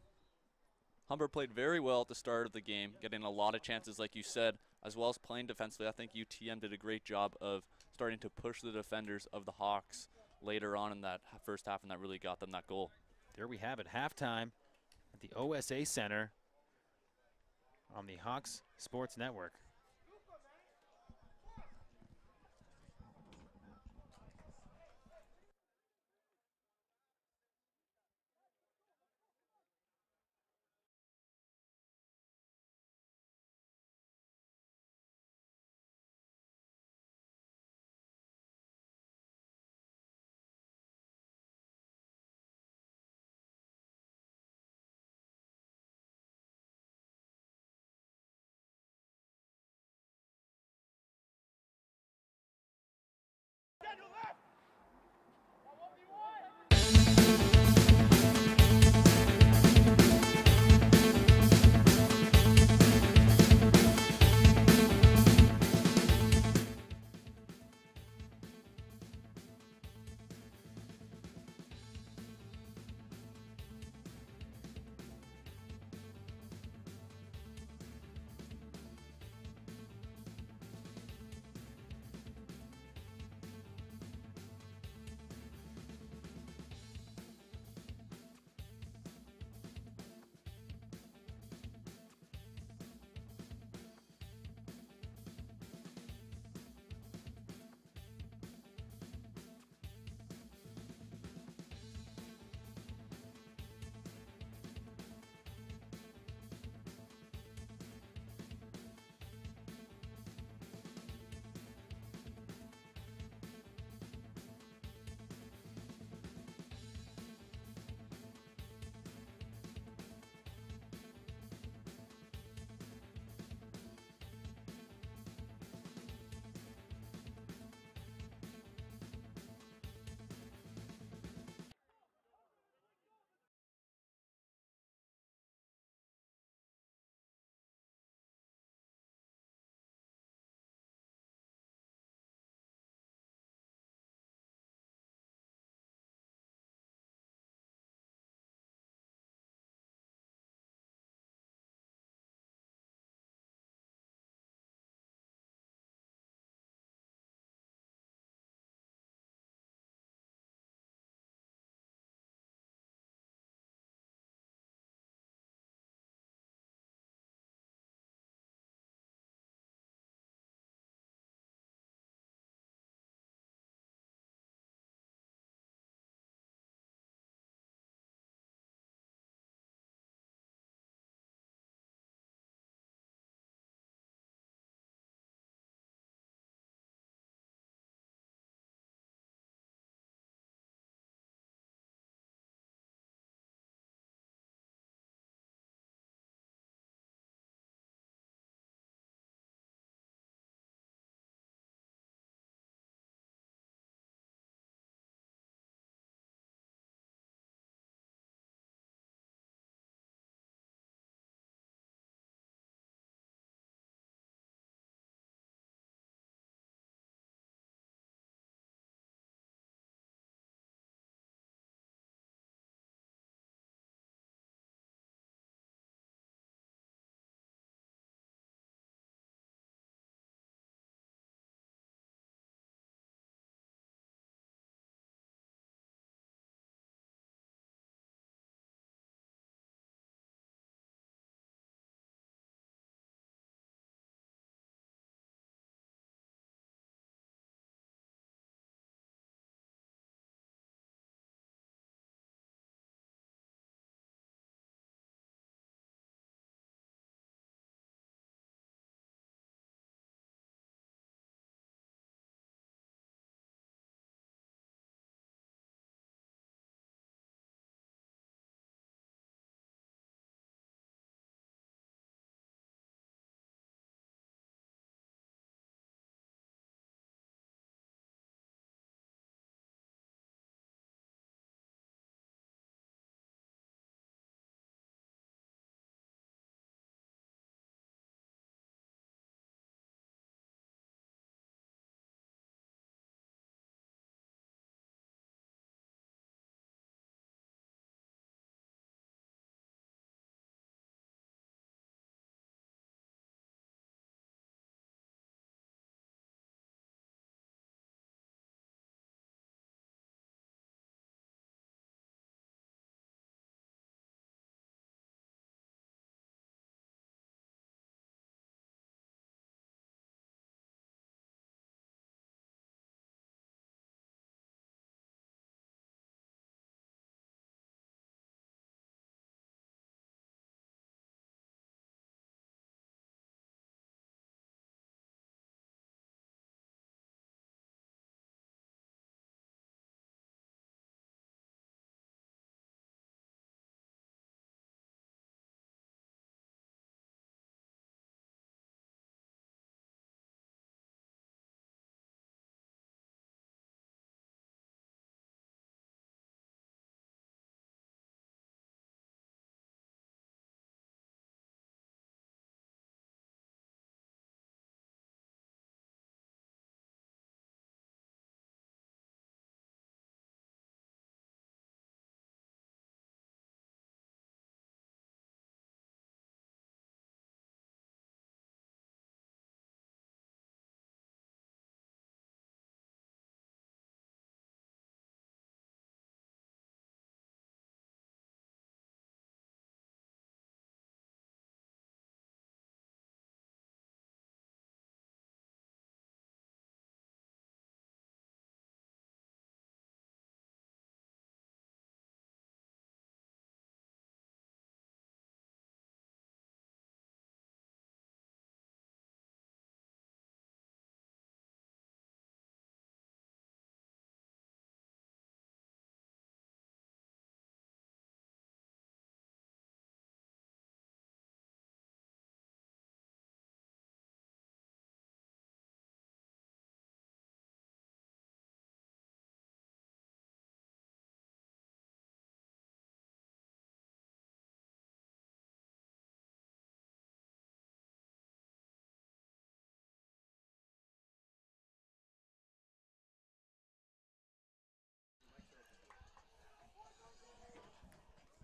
Humber played very well at the start of the game, getting a lot of chances, like you said, as well as playing defensively. I think UTM did a great job of starting to push the defenders of the Hawks later on in that first half, and that really got them that goal. There we have it, halftime at the OSA Center on the Hawks Sports Network.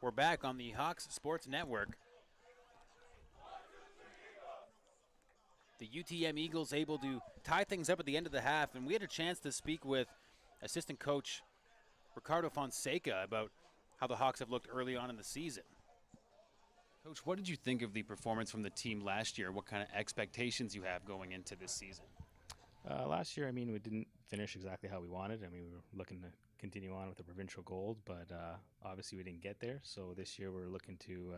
We're back on the Hawks Sports Network. The UTM Eagles able to tie things up at the end of the half, and we had a chance to speak with assistant coach Ricardo Fonseca about how the Hawks have looked early on in the season. Coach, what did you think of the performance from the team last year? What kind of expectations you have going into this season? Last year, I mean, we didn't finish exactly how we wanted. I mean, we were looking to continue on with the provincial gold, but obviously we didn't get there. So this year we're looking to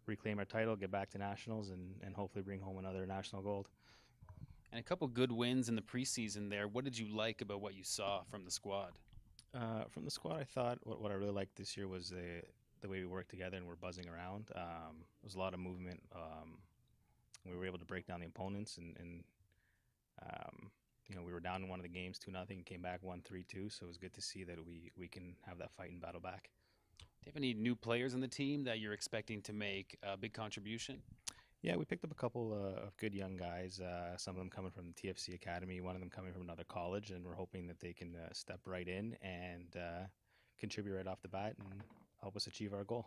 reclaim our title, get back to nationals, and hopefully bring home another national gold. And a couple good wins in the preseason there. What did you like about what you saw from the squad? From the squad, I thought what I really liked this year was the way we worked together and we're buzzing around. There was a lot of movement. We were able to break down the opponents, and we were down in one of the games 2-0, came back 1-3-2. So it was good to see that we can have that fight and battle back. Do you have any new players on the team that you're expecting to make a big contribution? Yeah, we picked up a couple of good young guys, some of them coming from the TFC Academy, one of them coming from another college, and we're hoping that they can step right in and contribute right off the bat and help us achieve our goal.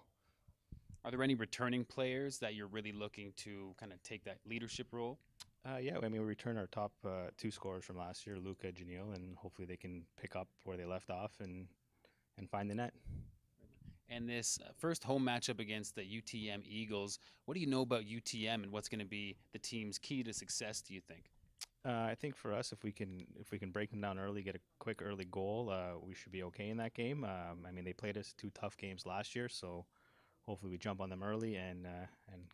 Are there any returning players that you're really looking to kind of take that leadership role? Yeah, I mean, we returned our top two scorers from last year, Luca and Janil, and hopefully they can pick up where they left off and find the net. And this first home matchup against the UTM Eagles, what do you know about UTM and what's going to be the team's key to success, do you think? I think for us, if we can break them down early, get a quick early goal, we should be okay in that game. I mean, they played us 2 tough games last year, so hopefully we jump on them early and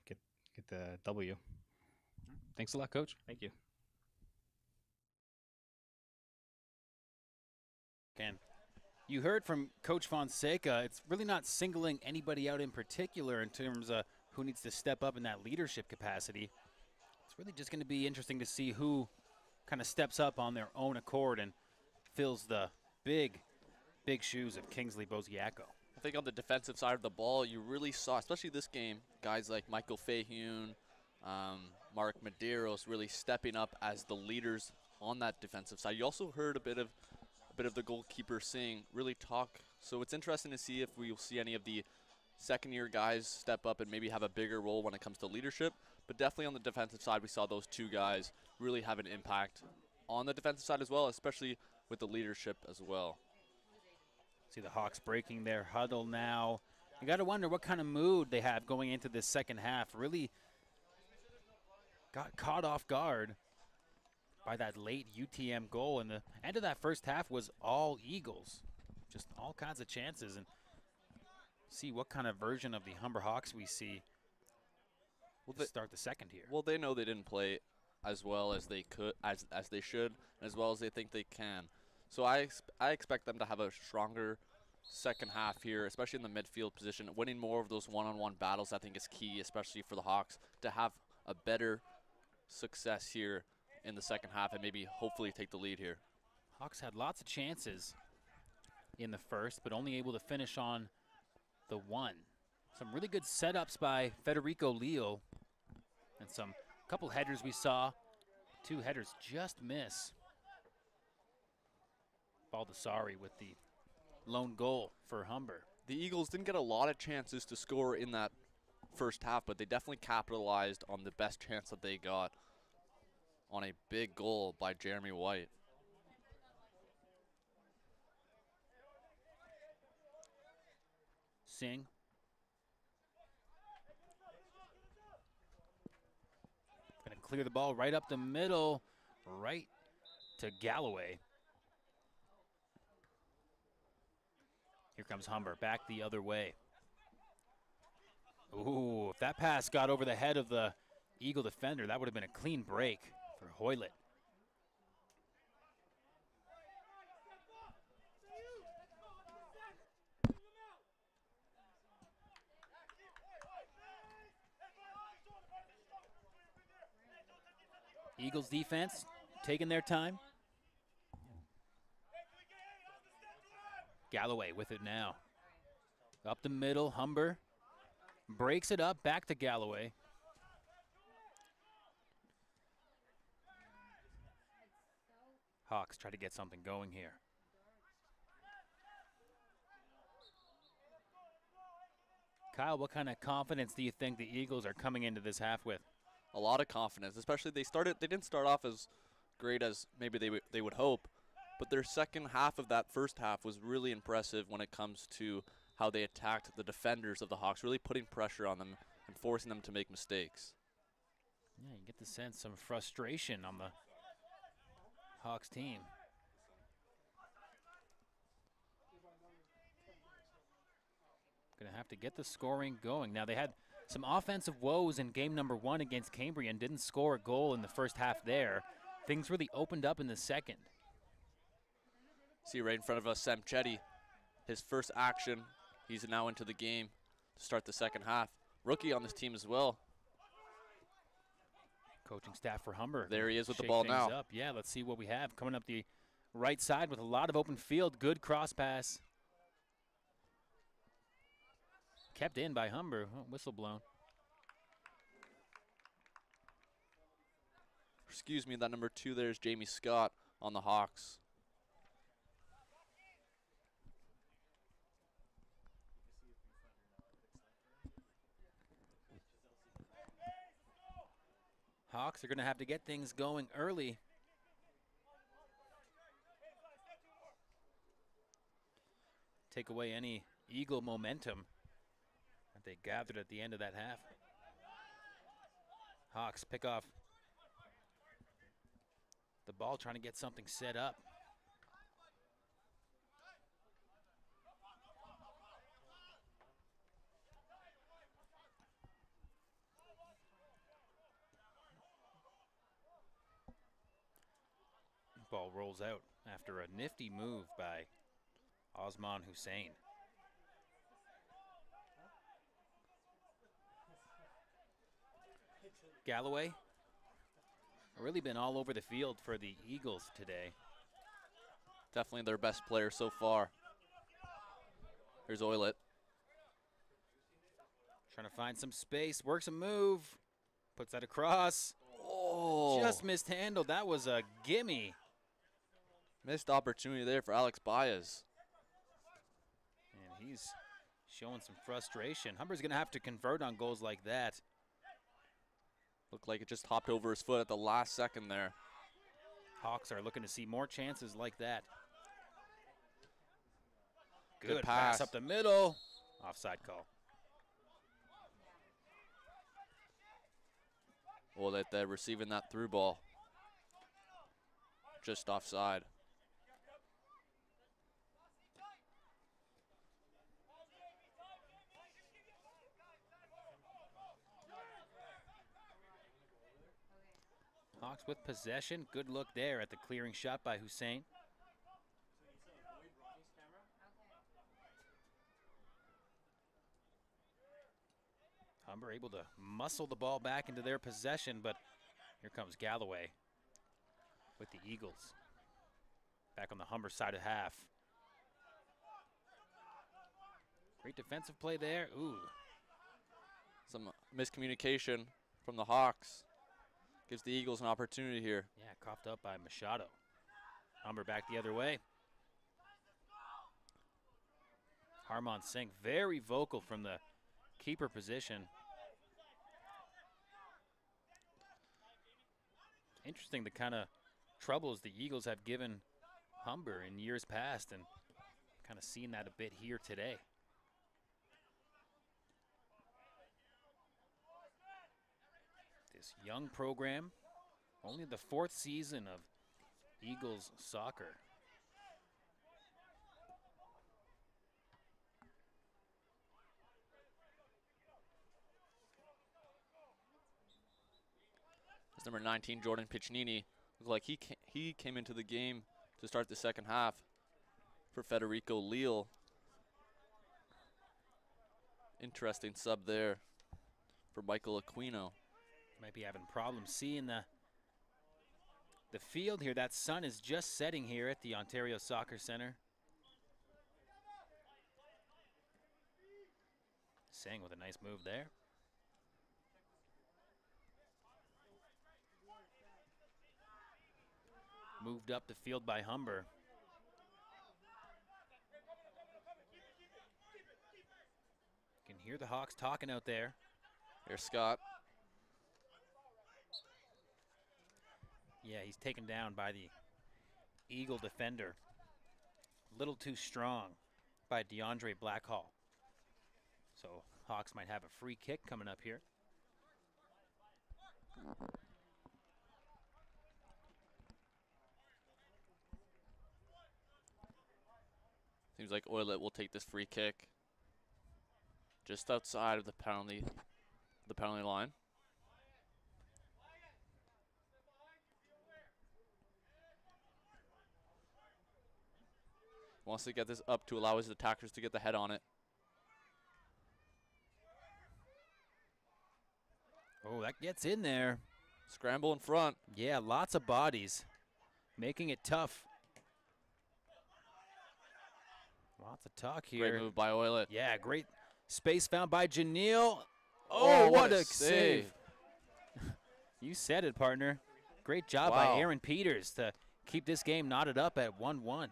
get the W. Thanks a lot, Coach. Thank you. And you heard from Coach Fonseca. It's really not singling anybody out in particular in terms of who needs to step up in that leadership capacity. It's really just going to be interesting to see who kind of steps up on their own accord and fills the big shoes of Kingsley Boziaco. I think on the defensive side of the ball, you really saw, especially this game, guys like Michael Fahune, Mark Medeiros really stepping up as the leaders on that defensive side. You also heard a bit of the goalkeeper Singh really talk. So it's interesting to see if we'll see any of the second-year guys step up and maybe have a bigger role when it comes to leadership. But definitely on the defensive side, we saw those two guys really have an impact on the defensive side as well, especially with the leadership as well. See the Hawks breaking their huddle now. You got to wonder what kind of mood they have going into this second half. Really got caught off guard by that late UTM goal, and the end of that first half was all Eagles. Just all kinds of chances, and see what kind of version of the Humber Hawks we see to start the second here. Well, they know they didn't play as well as they could, as they should, and as well as they think they can. So I expect them to have a stronger second half here, especially in the midfield position. Winning more of those one-on-one battles, I think, is key, especially for the Hawks, to have a better success here in the second half and maybe hopefully take the lead here. Hawks had lots of chances in the first, but only able to finish on the one. Some really good setups by Federico Leo, and some couple headers we saw. 2 headers just miss. Baldessari with the lone goal for Humber. The Eagles didn't get a lot of chances to score in that first half, but they definitely capitalized on the best chance that they got on a big goal by Jeremy White. Singh. Gonna clear the ball right up the middle, right to Galloway. Here comes Humber, back the other way. Ooh, if that pass got over the head of the Eagle defender, that would have been a clean break for Hoylett. Eagles defense taking their time. Galloway with it now. Up the middle, Humber breaks it up, back to Galloway. Hawks try to get something going here. Kyle, what kind of confidence do you think the Eagles are coming into this half with? A lot of confidence, especially they didn't start off as great as maybe they would hope, but their second half of that first half was really impressive when it comes to how they attacked the defenders of the Hawks, really putting pressure on them and forcing them to make mistakes. Yeah, you get the sense some frustration on the Hawks team. Going to have to get the scoring going. Now, they had some offensive woes in game number 1 against Cambria and didn't score a goal in the first half there. Things really opened up in the second. See right in front of us, Sam Chetty, his first action. He's now into the game to start the second half. Rookie on this team as well. Coaching staff for Humber. There he is with the Shake ball things now. Up. Yeah, let's see what we have coming up the right side with a lot of open field. Good cross pass. Kept in by Humber. Oh, whistle blown. Excuse me, that number 2 there is Jamie Scott on the Hawks. Hawks are going to have to get things going early. Take away any Eagle momentum that they gathered at the end of that half. Hawks pick off the ball, trying to get something set up. Ball rolls out after a nifty move by Osman Hussein. Galloway really been all over the field for the Eagles today. Definitely their best player so far. Here's Oilet. Trying to find some space, works a move, puts that across. Oh! Just mishandled. That was a gimme. Missed opportunity there for Alex Baez. And he's showing some frustration. Humber's going to have to convert on goals like that. Looked like it just hopped over his foot at the last second there. Hawks are looking to see more chances like that. Good pass up the middle. Offside call. Well, that they're receiving that through ball. Just offside. Hawks with possession. Good look there at the clearing shot by Hussein. Humber able to muscle the ball back into their possession, but here comes Galloway with the Eagles. Back on the Humber side of half. Great defensive play there. Ooh. Some miscommunication from the Hawks. Gives the Eagles an opportunity here. Yeah, coughed up by Machado. Humber back the other way. Harmon Singh very vocal from the keeper position. Interesting the kind of troubles the Eagles have given Humber in years past, and kind of seeing that a bit here today. This young program, only the 4th season of Eagles soccer. It's number 19, Jordan Piccinini. Looked like he came into the game to start the second half for Federico Leal. Interesting sub there for Michael Aquino. Might be having problems seeing the field here. That sun is just setting here at the Ontario Soccer Center. Singh with a nice move there. Moved up the field by Humber. You can Hear the Hawks talking out there. Here's Scott. Yeah, he's taken down by the Eagle defender. A little too strong by DeAndre Blackhall. So Hawks might have a free kick coming up here. Seems like Oilet will take this free kick just outside of the penalty line. Wants to get this up to allow his attackers to get the head on it. Oh, that gets in there. Scramble in front. Yeah, lots of bodies, making it tough. Lots of talk here. Great move by Oilet. Yeah, great space found by Janelle. Oh, what a save. You said it, partner. Great job by Wow. Aaron Peters to keep this game knotted up at 1-1.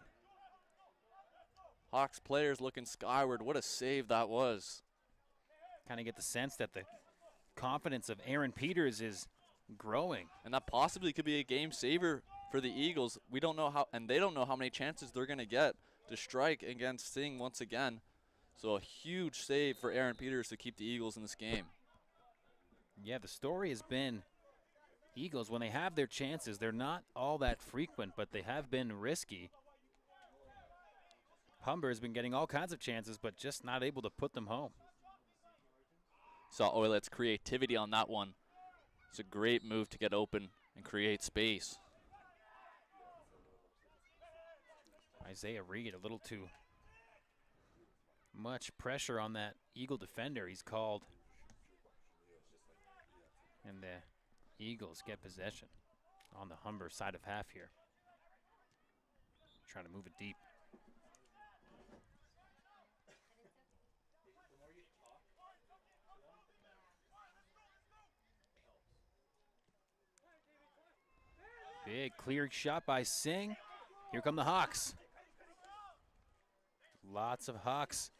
Hawks players looking skyward. What a save that was. Kind of get the sense that the confidence of Aaron Peters is growing. And that possibly could be a game saver for the Eagles. We don't know how, and they don't know how many chances they're going to get to strike against Singh once again. So a huge save for Aaron Peters to keep the Eagles in this game. Yeah, the story has been Eagles, when they have their chances, they're not all that frequent, but they have been risky. Humber has been getting all kinds of chances, but just not able to put them home. Saw Oilet's creativity on that one. It's a great move to get open and create space. Isaiah Reed, a little too much pressure on that Eagle defender he's called. And the Eagles get possession on the Humber side of half here. Trying to move it deep. Big clear shot by Singh. Here come the Hawks. Lots of Hawks.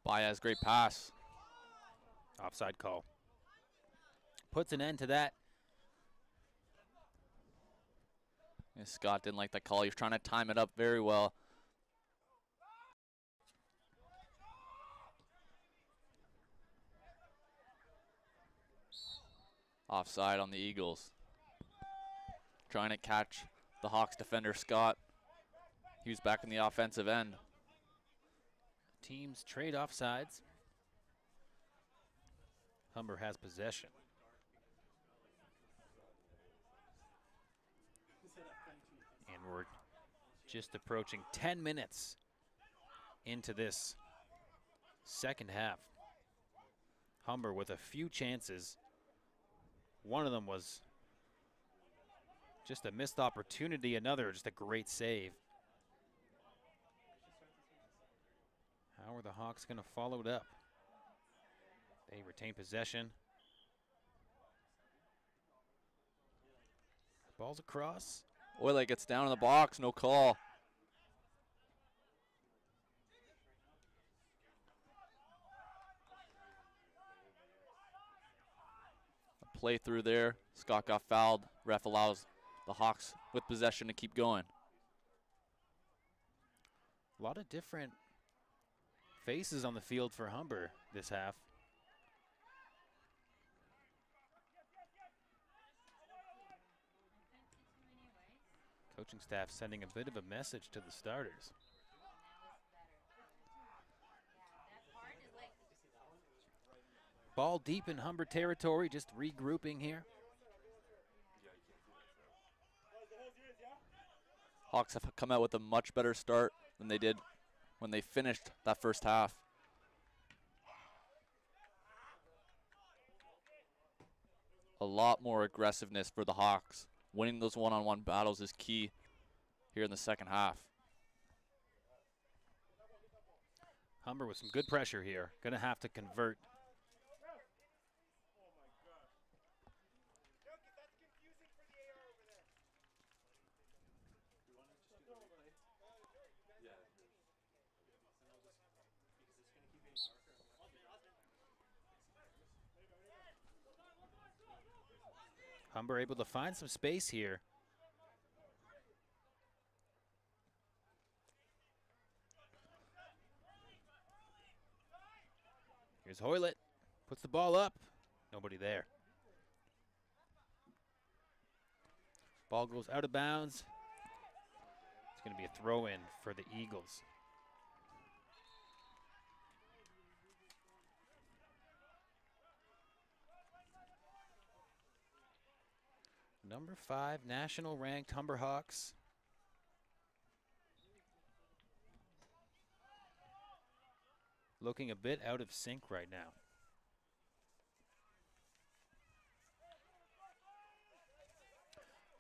Baez, great pass. Offside call. Puts an end to that. Yeah, Scott didn't like that call. He was trying to time it up very well. Offside on the Eagles. Trying to catch the Hawks defender, Scott. He was back in the offensive end. Teams trade offsides. Humber has possession. And we're just approaching 10 minutes into this second half. Humber with a few chances. One of them was just a missed opportunity. Another, just a great save. How are the Hawks going to follow it up? They retain possession. Ball's across. Oilet gets down in the box, no call. A play through there. Scott got fouled. Ref allows the Hawks with possession to keep going. A lot of different faces on the field for Humber this half. Coaching staff sending a bit of a message to the starters. Ball deep in Humber territory, just regrouping here. Hawks have come out with a much better start than they did when they finished that first half. A lot more aggressiveness for the Hawks. Winning those one-on-one battles is key here in the second half. Humber with some good pressure here. Gonna have to convert. Humber able to find some space here. Here's Hoylett. Puts the ball up. Nobody there. Ball goes out of bounds. It's going to be a throw-in for the Eagles. Number 5, national-ranked Humber Hawks. Looking a bit out of sync right now.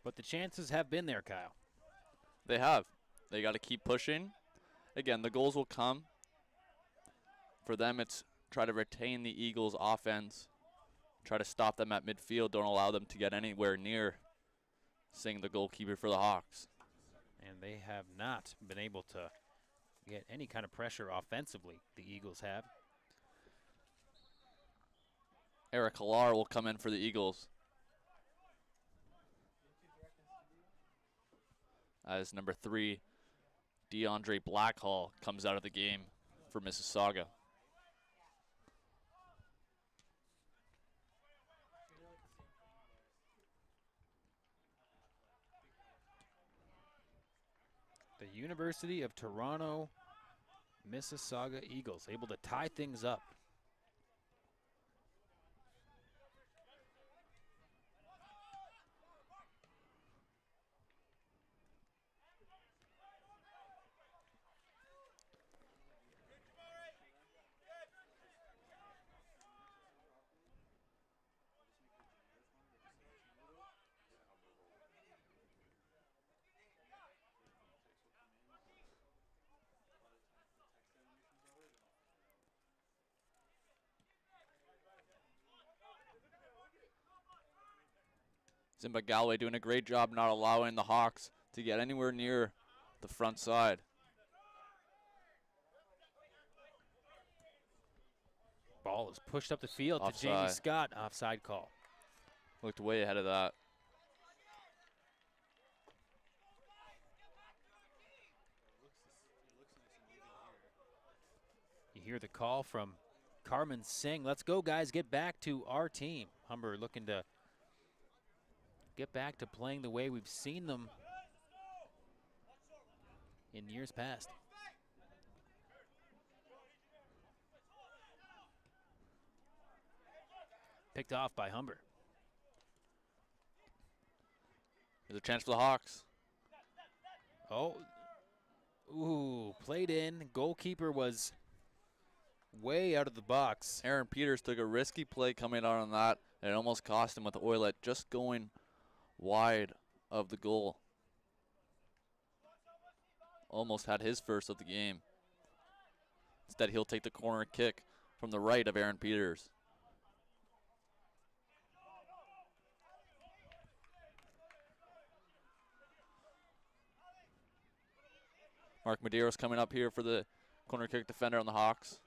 But the chances have been there, Kyle. They have. They got to keep pushing. Again, the goals will come. For them, it's try to retain the Eagles' offense. Try to stop them at midfield. Don't allow them to get anywhere near seeing the goalkeeper for the Hawks. And they have not been able to get any kind of pressure offensively, the Eagles have. Eric Hillar will come in for the Eagles. As number 3, DeAndre Blackhall comes out of the game for Mississauga. The University of Toronto Mississauga Eagles able to tie things up. Zimba Galloway doing a great job not allowing the Hawks to get anywhere near the front side. Ball is pushed up the field to Jamie Offside. Scott. Offside call. Looked way ahead of that. You hear the call from Carmen Singh. Let's go, guys. Get back to our team. Humber looking to get back to playing the way we've seen them in years past. Picked off by Humber. There's a chance for the Hawks. Oh, ooh, played in. Goalkeeper was way out of the box. Aaron Peters took a risky play coming out on that, and it almost cost him with Oilet just going wide of the goal. Almost had his first of the game. Instead, he'll take the corner kick from the right of Aaron Peters. Mark Medeiros coming up here for the corner kick defender on the Hawks.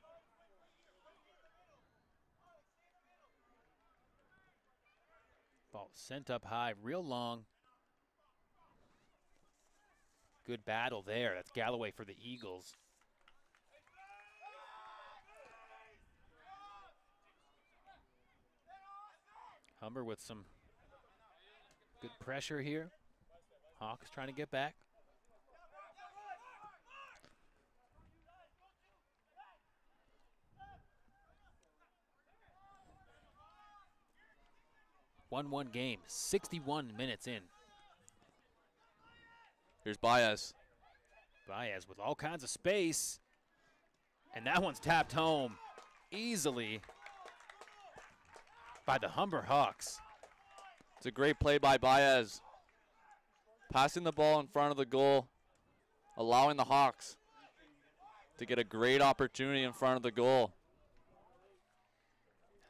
Ball sent up high, real long. Good battle there. That's Galloway for the Eagles. Humber with some good pressure here. Hawks trying to get back. One game, 61 minutes in. Here's Baez. Baez with all kinds of space. And that one's tapped home easily by the Humber Hawks. It's a great play by Baez. Passing the ball in front of the goal, allowing the Hawks to get a great opportunity in front of the goal.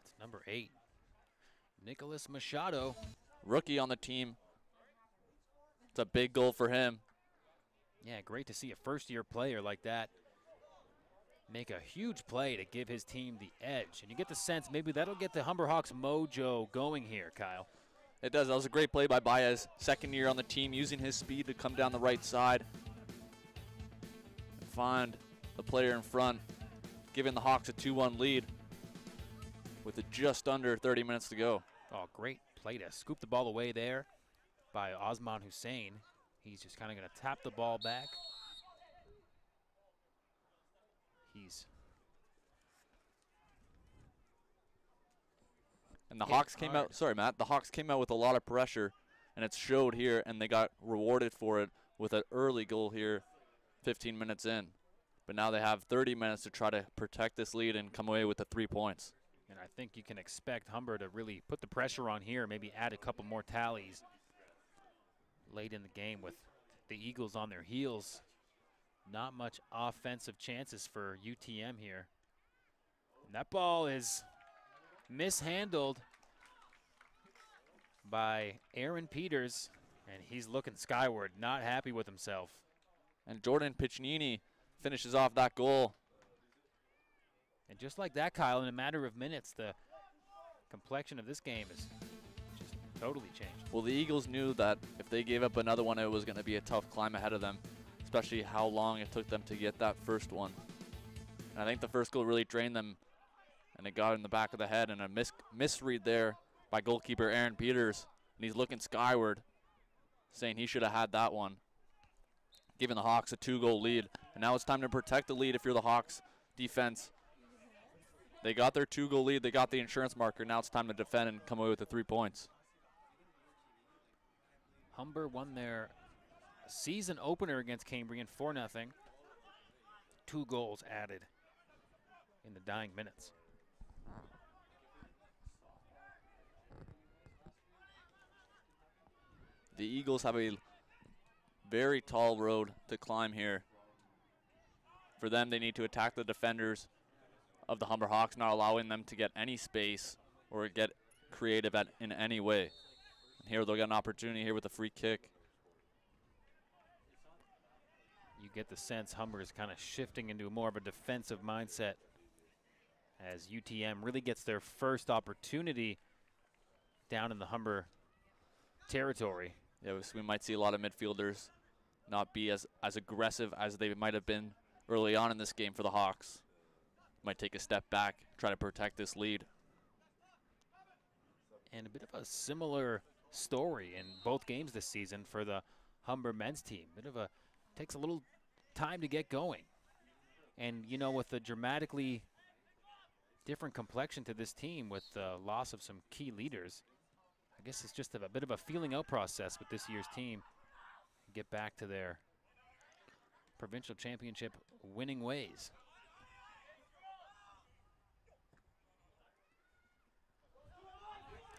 That's number 8. Nicholas Machado. Rookie on the team. It's a big goal for him. Yeah, great to see a first-year player like that make a huge play to give his team the edge. And you get the sense maybe that'll get the Humber Hawks mojo going here, Kyle. It does. That was a great play by Baez. Second year on the team, using his speed to come down the right side and find the player in front, giving the Hawks a 2-1 lead with just under 30 minutes to go. Oh, great play to scoop the ball away there by Osman Hussein. He's just kind of going to tap the ball back. And the Hawks came out, sorry Matt, the Hawks came out with a lot of pressure, and it showed here, and they got rewarded for it with an early goal here 15 minutes in. But now they have 30 minutes to try to protect this lead and come away with the 3 points. And I think you can expect Humber to really put the pressure on here, maybe add a couple more tallies late in the game with the Eagles on their heels. Not much offensive chances for UTM here. And that ball is mishandled by Aaron Peters, and he's looking skyward, not happy with himself. And Jordan Piccinini finishes off that goal. And just like that, Kyle, in a matter of minutes, the complexion of this game is just totally changed. Well, the Eagles knew that if they gave up another one, it was going to be a tough climb ahead of them, especially how long it took them to get that first one. And I think the first goal really drained them, and it got in the back of the head, and a misread there by goalkeeper Aaron Peters. And he's looking skyward, saying he should have had that one, giving the Hawks a 2-goal lead. And now it's time to protect the lead if you're the Hawks defense. They got their 2-goal lead. They got the insurance marker. Now it's time to defend and come away with the 3 points. Humber won their season opener against Cambrian 4-0. 2 goals added in the dying minutes. The Eagles have a very tall road to climb here. For them, they need to attack the defenders of the Humber Hawks, not allowing them to get any space or get creative in any way. And here they'll get an opportunity here with a free kick. You get the sense Humber is kind of shifting into more of a defensive mindset as UTM really gets their first opportunity down in the Humber territory. Yeah, so we might see a lot of midfielders not be as aggressive as they might have been early on in this game for the Hawks. Might take a step back, try to protect this lead. And a bit of a similar story in both games this season for the Humber men's team. Takes a little time to get going. And, you know, with the dramatically different complexion to this team with the loss of some key leaders, I guess it's just a bit of a feeling out process with this year's team. Get back to their provincial championship winning ways.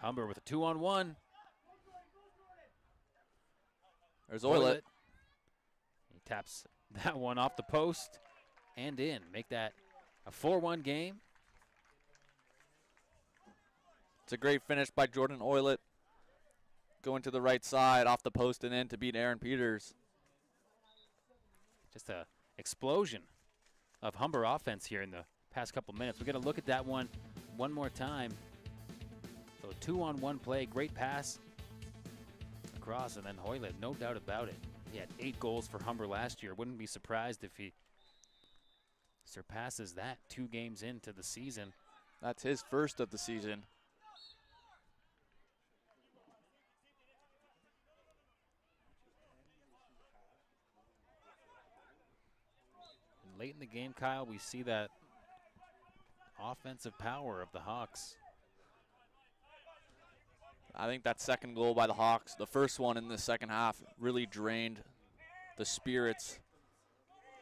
Humber with a 2-on-1. There's Oilet. He taps that one off the post and in. Make that a 4-1 game. It's a great finish by Jordan Oilet. Going to the right side, off the post and in to beat Aaron Peters. Just a explosion of Humber offense here in the past couple minutes. We're going to look at that one more time. So 2-on-1 play, great pass across, and then Hoylet, no doubt about it. He had 8 goals for Humber last year. Wouldn't be surprised if he surpasses that 2 games into the season. That's his first of the season. And late in the game, Kyle, we see that offensive power of the Hawks. I think that second goal by the Hawks, the first one in the second half, really drained the spirits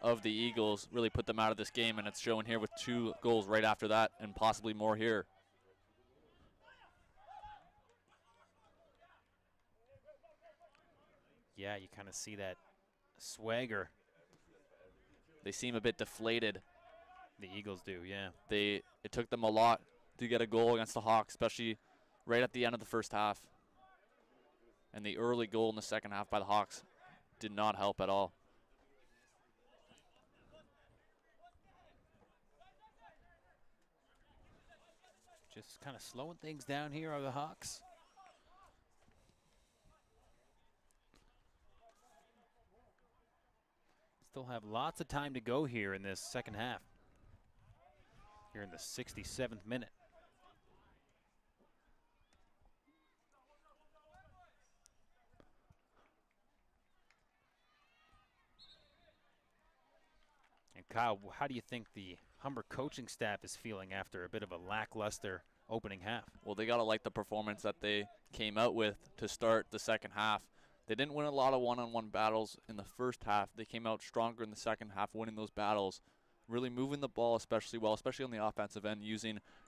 of the Eagles, really put them out of this game, and it's showing here with 2 goals right after that and possibly more here. Yeah, you kind of see that swagger. They seem a bit deflated. The Eagles do, yeah. It took them a lot to get a goal against the Hawks, especially right at the end of the first half. And the early goal in the second half by the Hawks did not help at all. Just kind of slowing things down here are the Hawks. Still have lots of time to go here in this second half. Here in the 67th minute. And Kyle, how do you think the Humber coaching staff is feeling after a bit of a lackluster opening half? Well, they got to like the performance that they came out with to start the second half. They didn't win a lot of one-on-one battles in the first half. They came out stronger in the second half, winning those battles, really moving the ball especially well, especially on the offensive end,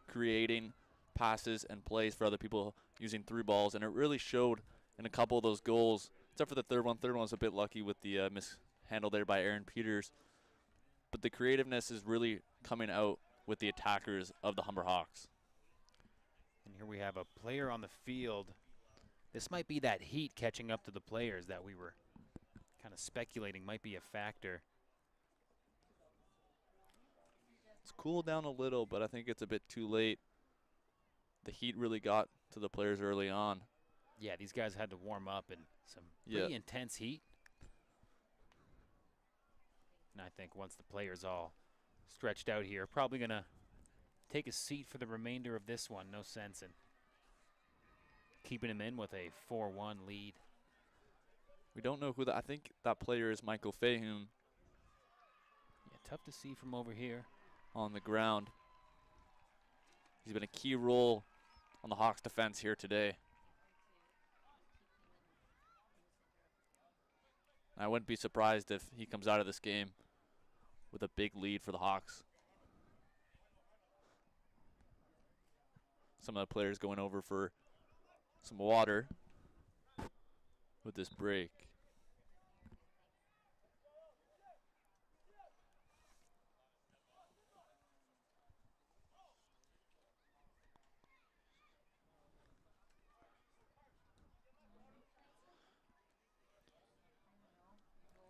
creating passes and plays for other people, using through balls, and it really showed in a couple of those goals, except for the third one. Third one was a bit lucky with the mishandle there by Aaron Peters. But the creativeness is really coming out with the attackers of the Humber Hawks. And here we have a player on the field. This might be that heat catching up to the players that we were kind of speculating might be a factor. It's cooled down a little, but I think it's a bit too late. The heat really got to the players early on. Yeah, these guys had to warm up in some pretty intense heat. And I think once the players all stretched out here, probably going to take a seat for the remainder of this one. No sense in keeping him in with a 4-1 lead. We don't know who that. I think that player is Michael Fahun. Yeah, tough to see from over here. On the ground. He's been a key role on the Hawks defense here today. I wouldn't be surprised if he comes out of this game with a big lead for the Hawks. Some of the players going over for some water with this break.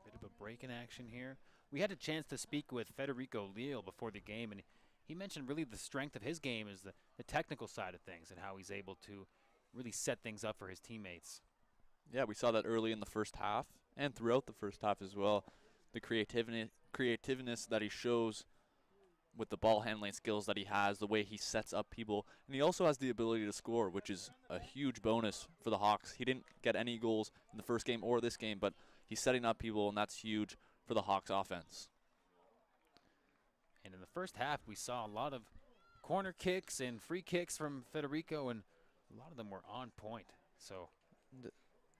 Bit of a break in action here. We had a chance to speak with Federico Leal before the game, and he mentioned really the strength of his game is the technical side of things and how he's able to really set things up for his teammates. Yeah, we saw that early in the first half and throughout the first half as well. The creativeness that he shows with the ball handling skills that he has, the way he sets up people, and he also has the ability to score, which is a huge bonus for the Hawks. He didn't get any goals in the first game or this game, but he's setting up people, and that's huge for the Hawks offense. And in the first half, we saw a lot of corner kicks and free kicks from Federico, and a lot of them were on point. So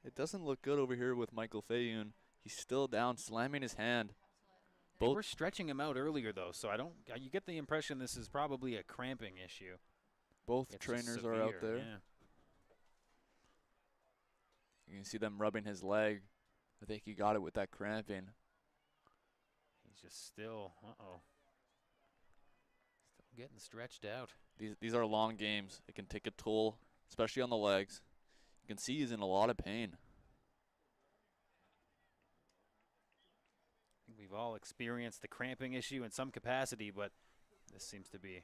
it doesn't look good over here with Michael Fayun. He's still down, slamming his hand. We're stretching him out earlier, though, so you get the impression this is probably a cramping issue. Both trainers are out there. Yeah. You can see them rubbing his leg. I think he got it with that cramping. He's just still, still getting stretched out. These are long games. It can take a toll, especially on the legs. You can see he's in a lot of pain. I think we've all experienced the cramping issue in some capacity, but this seems to be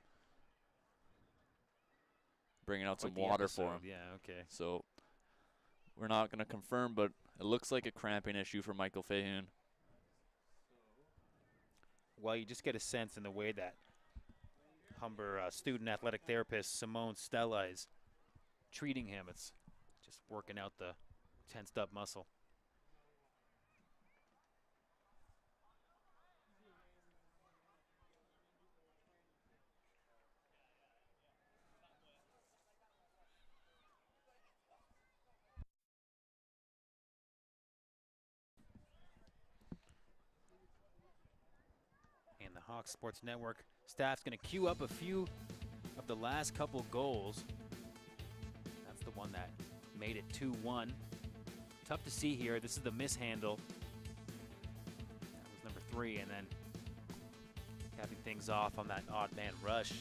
bringing out some water for him. Yeah, okay. So we're not going to confirm, but it looks like a cramping issue for Michael Fahun. Well, you just get a sense in the way that Humber student athletic therapist Simone Stella is treating him. It's just working out the tensed up muscle. And the Hawks Sports Network staff's going to queue up a few of the last couple goals. That's the one that made it 2-1. Tough to see here. This is the mishandle. That was number 3, and then capping things off on that odd man rush.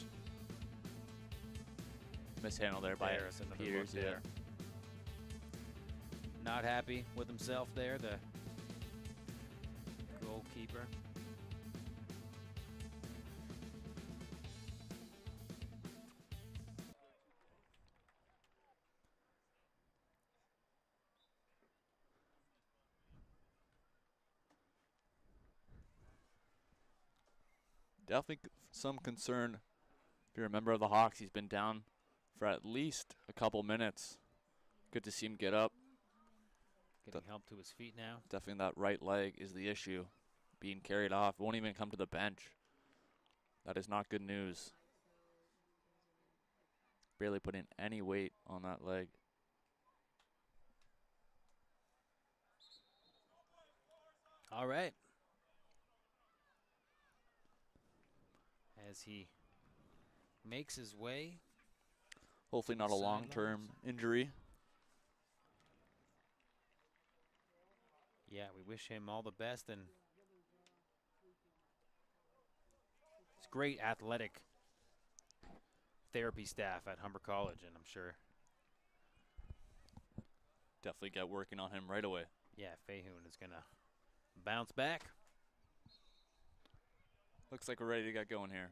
Mishandle there by There's another Peters. look there. Not happy with himself there, the goalkeeper. definitely some concern. If you're a member of the Hawks, he's been down for at least a couple minutes. Good to see him get up. Getting help to his feet now. Definitely that right leg is the issue. Being carried off. Won't even come to the bench. That is not good news. Barely putting any weight on that leg. All right. As he makes his way. Hopefully not a long-term injury. Yeah, we wish him all the best, and it's great athletic therapy staff at Humber College, and I'm sure, Definitely get working on him right away. yeah, Fahun is going to bounce back. Looks like we're ready to get going here.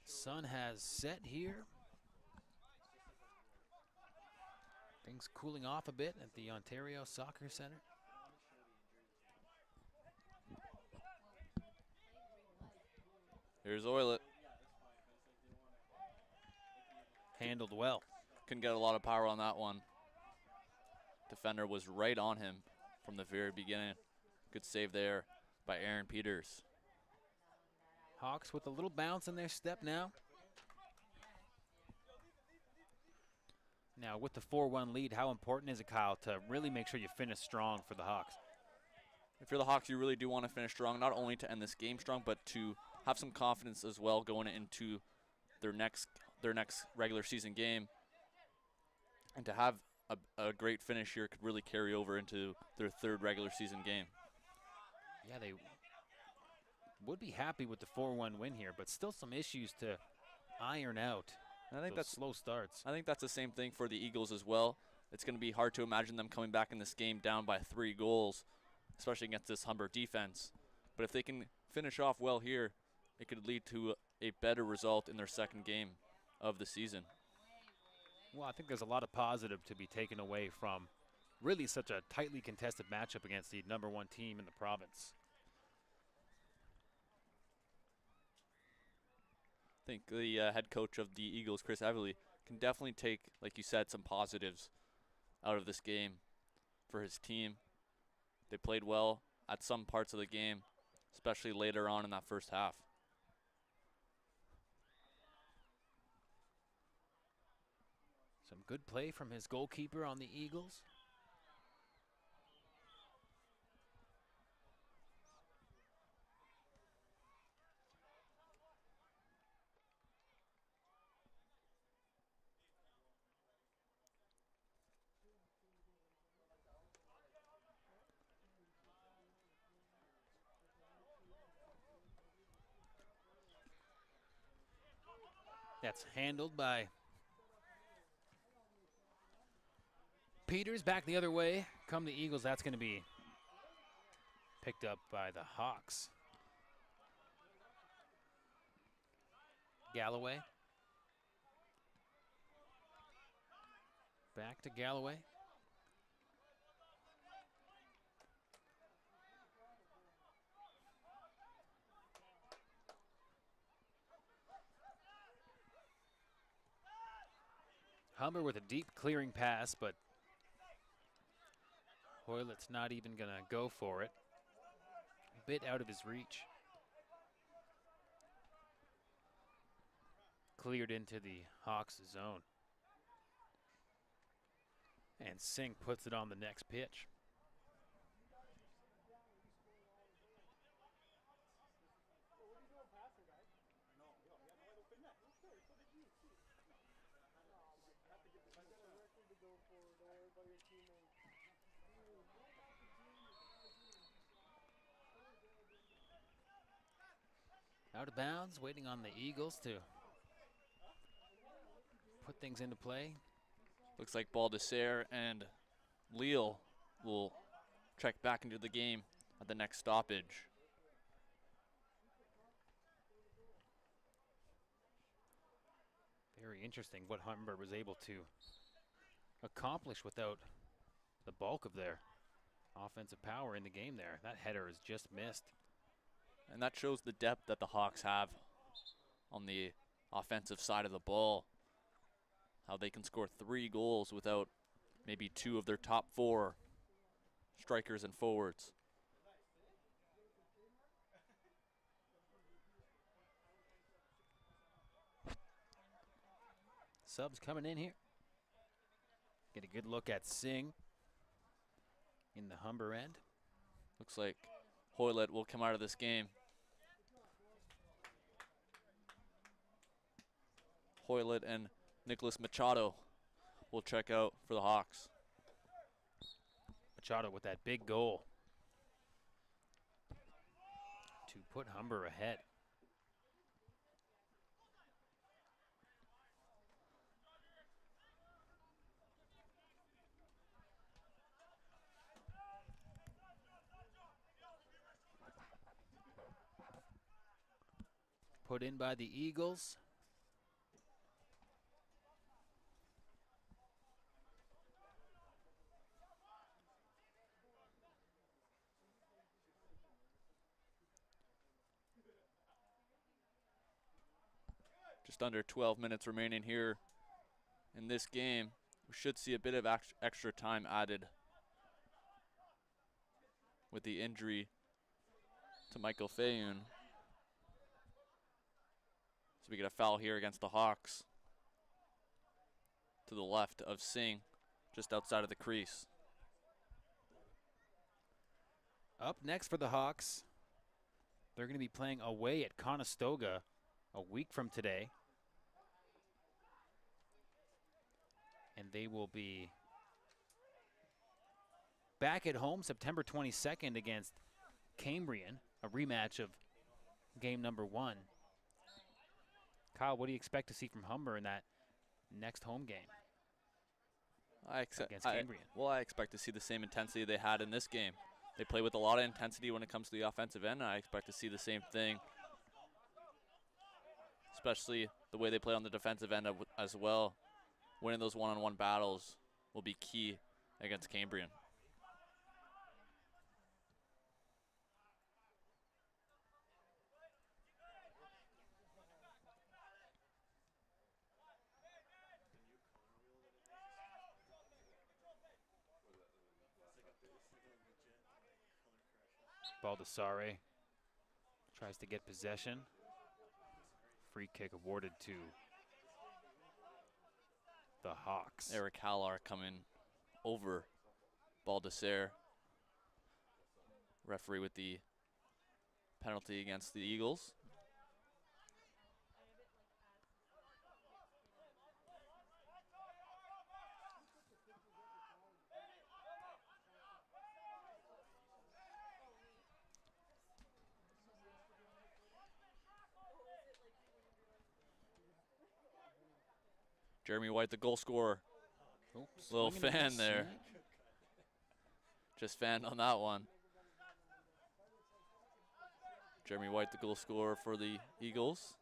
Sun has set here. Things cooling off a bit at the Ontario Soccer Center. Here's Oilet. Handled well. Couldn't get a lot of power on that one. Defender was right on him from the very beginning. Good save there by Aaron Peters. Hawks with a little bounce in their step now. Now with the 4-1 lead, how important is it, Kyle, to really make sure you finish strong for the Hawks? If you're the Hawks, you really do want to finish strong, not only to end this game strong, but to have some confidence as well going into their next regular season game. And to have a great finish here could really carry over into their third regular season game. Yeah, they would be happy with the 4-1 win here, but still some issues to iron out. I think that's slow starts. I think that's the same thing for the Eagles as well. It's going to be hard to imagine them coming back in this game down by 3 goals, especially against this Humber defense. But if they can finish off well here, it could lead to a better result in their second game of the season. Well, I think there's a lot of positive to be taken away from really such a tightly contested matchup against the #1 team in the province. I think the head coach of the Eagles, Chris Everly, can definitely take, like you said, some positives out of this game for his team. They played well at some parts of the game, especially later on in that first half. Some good play from his goalkeeper on the Eagles. That's handled by Peters. Back the other way. Come the Eagles. That's going to be picked up by the Hawks. Galloway. Back to Galloway. Humber with a deep clearing pass, but Hoylett's not even going to go for it. A bit out of his reach. Cleared into the Hawks' zone. And Singh puts it on the next pitch. Out of bounds, waiting on the Eagles to put things into play. Looks like Baldessere and Leal will check back into the game at the next stoppage. Very interesting what Humber was able to accomplish without the bulk of their offensive power in the game there. That header is just missed. And that shows the depth that the Hawks have on the offensive side of the ball. How they can score 3 goals without maybe 2 of their top 4 strikers and forwards. Subs coming in here. Get a good look at Singh in the Humber end. Looks like Hoylett will come out of this game. Hoylett and Nicholas Machado will check out for the Hawks. Machado with that big goal to put Humber ahead. Put in by the Eagles. Just under 12 minutes remaining here in this game. We should see a bit of extra time added with the injury to Michael Fayoun. So we get a foul here against the Hawks to the left of Singh, just outside of the crease. Up next for the Hawks, they're going to be playing away at Conestoga a week from today. And they will be back at home September 22nd against Cambrian, a rematch of game number 1. Kyle, what do you expect to see from Humber in that next home game against Cambrian? I expect to see the same intensity they had in this game. They play with a lot of intensity when it comes to the offensive end, and I expect to see the same thing, especially the way they play on the defensive end as well. Winning those one-on-one battles will be key against Cambrian. Baldassare tries to get possession. Free kick awarded to the Hawks. Eric Hallar coming over Baldassare. Referee with the penalty against the Eagles. Jeremy White, the goal scorer. Oops, Little fan there. Just fanned on that one. Jeremy White, the goal scorer for the Eagles.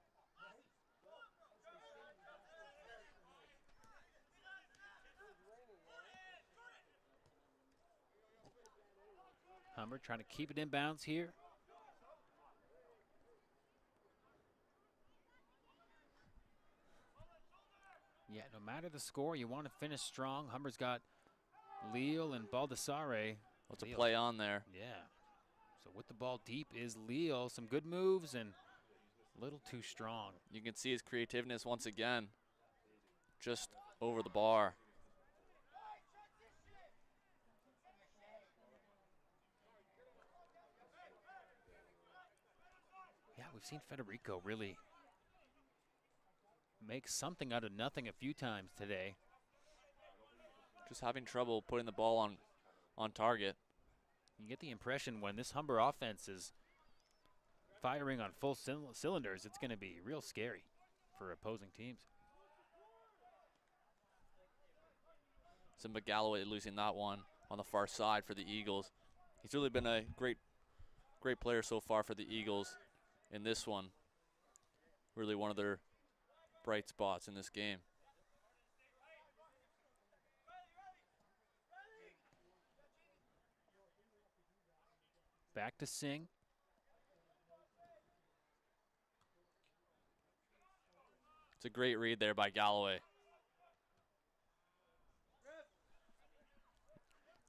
Humber trying to keep it in bounds here. Yeah, no matter the score, you want to finish strong. Humber's got Leal and Baldassare. What's a play on there? Yeah. So with the ball deep is Leal. Some good moves and a little too strong. You can see his creativeness once again. Just over the bar. Yeah, we've seen Federico really make something out of nothing a few times today. Just having trouble putting the ball on target. You get the impression when this Humber offense is firing on full cylinders, it's going to be real scary for opposing teams. Simba Galloway losing that one on the far side for the Eagles. He's really been a great player so far for the Eagles in this one. Really one of their bright spots in this game. Back to Singh. It's a great read there by Galloway.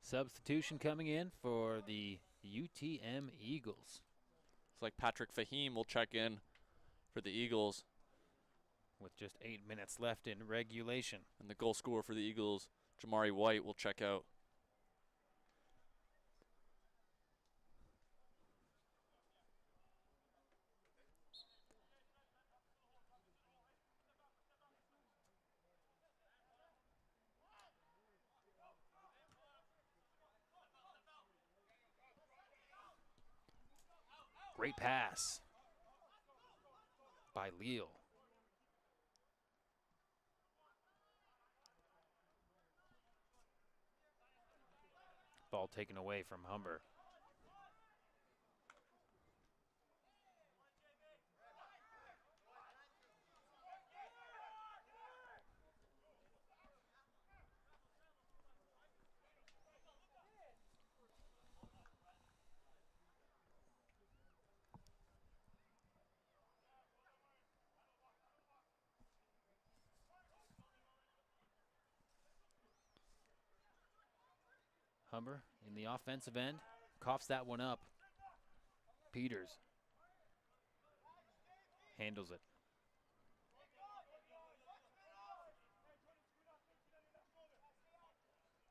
Substitution coming in for the UTM Eagles. It's like Patrick Fahim will check in for the Eagles. With just 8 minutes left in regulation. And the goal scorer for the Eagles, Jamari White, will check out. Great pass by Leal. Ball taken away from Humber. Humber in the offensive end, coughs that one up. Peters handles it.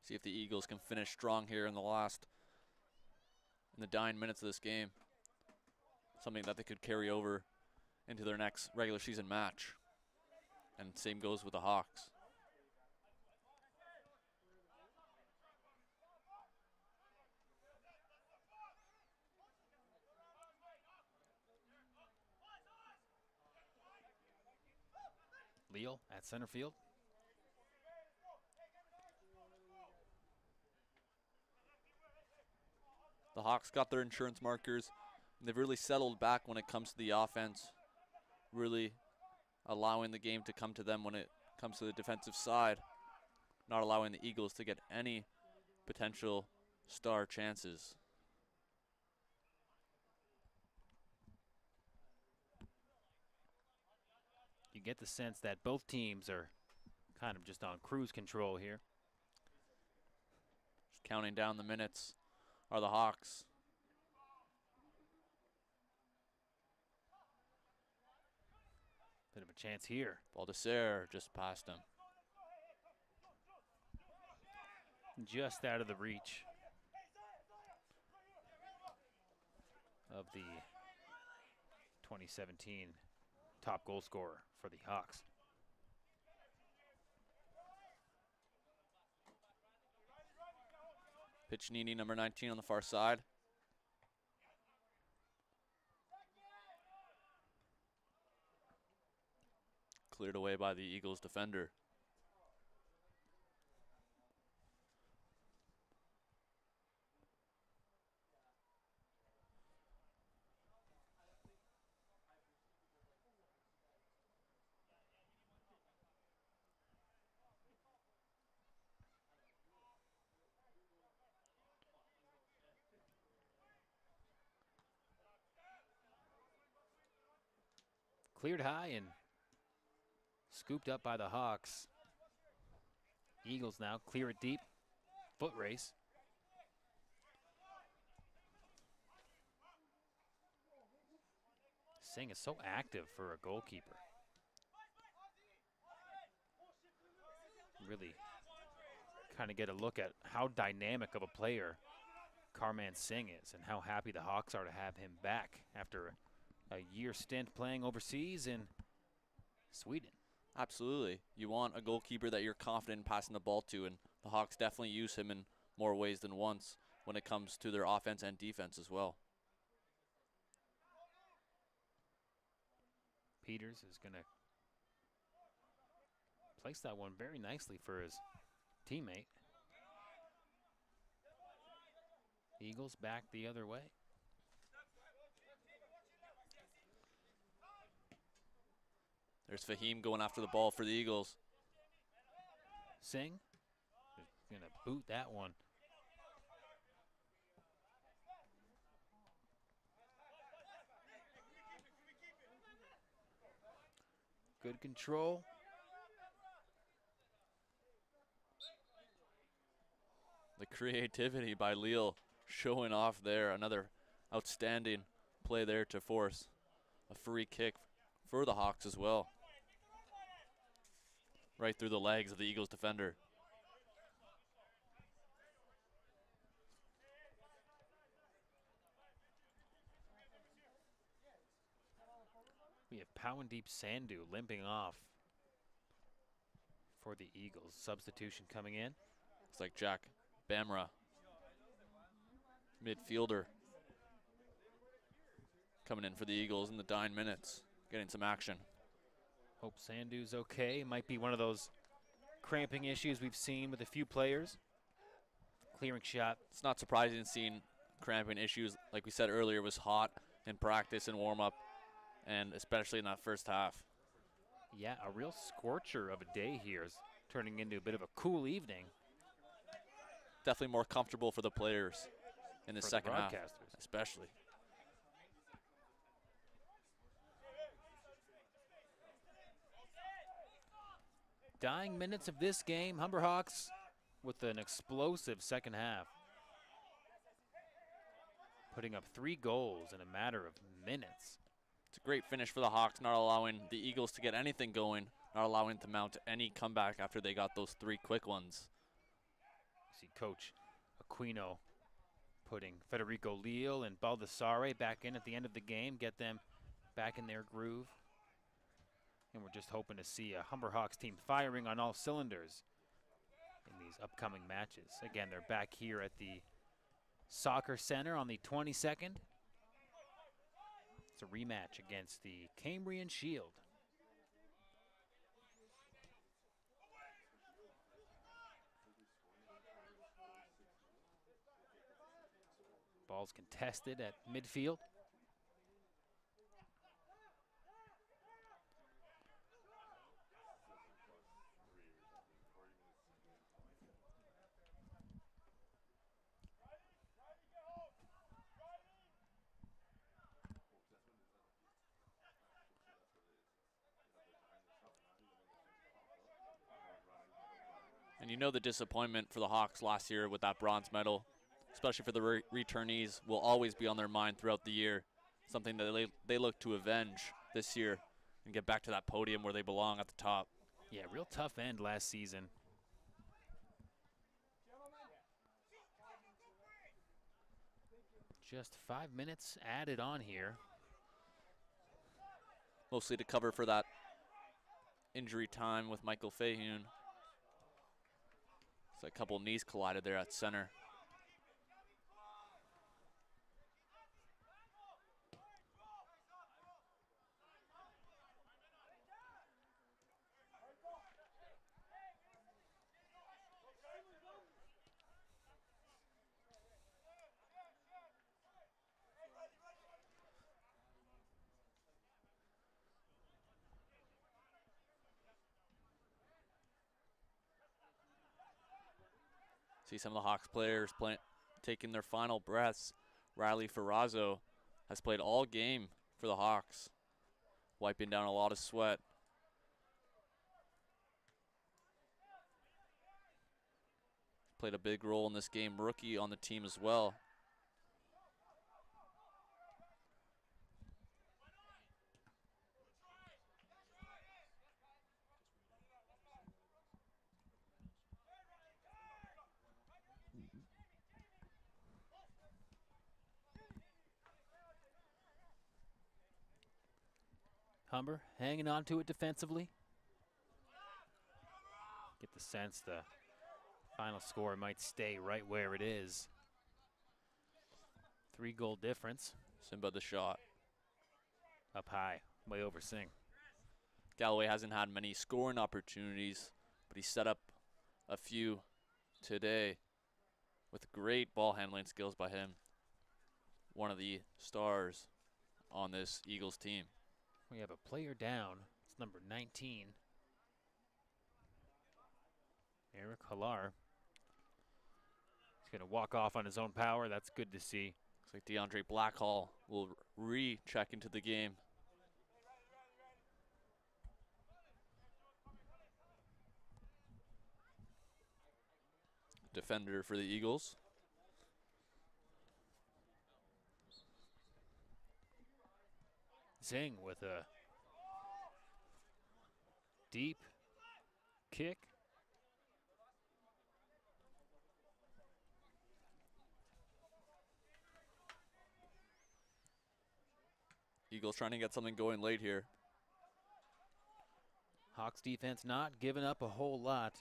See if the Eagles can finish strong here in the dying minutes of this game. Something that they could carry over into their next regular season match. And same goes with the Hawks. Leal at center field. The Hawks got their insurance markers. And they've really settled back when it comes to the offense. Really allowing the game to come to them when it comes to the defensive side. Not allowing the Eagles to get any potential star chances. You get the sense that both teams are kind of just on cruise control here. Just counting down the minutes are the Hawks. Bit of a chance here. Baldessere just passed him. Just out of the reach of the 2017 top goal scorer for the Hawks. Piccinini, number 19 on the far side. Cleared away by the Eagles defender. Cleared high and scooped up by the Hawks. Eagles now clear it deep. Foot race. Singh is so active for a goalkeeper. Really kind of get a look at how dynamic of a player Karman Singh is and how happy the Hawks are to have him back after a year stint playing overseas in Sweden. Absolutely. You want a goalkeeper that you're confident in passing the ball to, and the Hawks definitely use him in more ways than once when it comes to their offense and defense as well. Peters is going to place that one very nicely for his teammate. Eagles back the other way. There's Fahim going after the ball for the Eagles. Singh is going to boot that one. Good control. The creativity by Leal showing off there. Another outstanding play there to force a free kick for the Hawks as well. Right through the legs of the Eagles defender. We have Powendeep Sandhu limping off for the Eagles. Substitution coming in. It's like Jack Bamra, midfielder, coming in for the Eagles in the dying minutes, getting some action. Hope Sandhu's okay. Might be one of those cramping issues we've seen with a few players. Clearing shot. It's not surprising seeing cramping issues. Like we said earlier, it was hot in practice and warm-up, and especially in that first half. Yeah, a real scorcher of a day here is turning into a bit of a cool evening. Definitely more comfortable for the players in the For the second half, broadcasters. especially. Dying minutes of this game, Humber Hawks with an explosive second half. Putting up 3 goals in a matter of minutes. It's a great finish for the Hawks, not allowing the Eagles to get anything going, not allowing to mount any comeback after they got those 3 quick ones. See Coach Aquino putting Federico Leal and Baldassare back in at the end of the game, get them back in their groove. And we're just hoping to see a Humber Hawks team firing on all cylinders in these upcoming matches. Again, they're back here at the Soccer Center on the 22nd. It's a rematch against the Cambrian Shield. Ball's contested at midfield. And you know the disappointment for the Hawks last year with that bronze medal, especially for the returnees, will always be on their mind throughout the year. Something that they look to avenge this year and get back to that podium where they belong at the top. Yeah, real tough end last season. Just 5 minutes added on here. Mostly to cover for that injury time with Michael Fahun. It's like a couple knees collided there at center. See some of the Hawks players taking their final breaths. Riley Ferrazzo has played all game for the Hawks, wiping down a lot of sweat. Played a big role in this game, rookie on the team as well. Humber hanging on to it defensively. Get the sense the final score might stay right where it is. 3-goal difference. Simba the shot. Up high, way over Singh. Galloway hasn't had many scoring opportunities, but he set up a few today with great ball handling skills by him. One of the stars on this Eagles team. We have a player down. It's number 19. Eric Halar. He's going to walk off on his own power. That's good to see. Looks like DeAndre Blackhall will re-check into the game. defender for the Eagles. Zing with a deep kick. Eagles trying to get something going late here. Hawks defense not giving up a whole lot.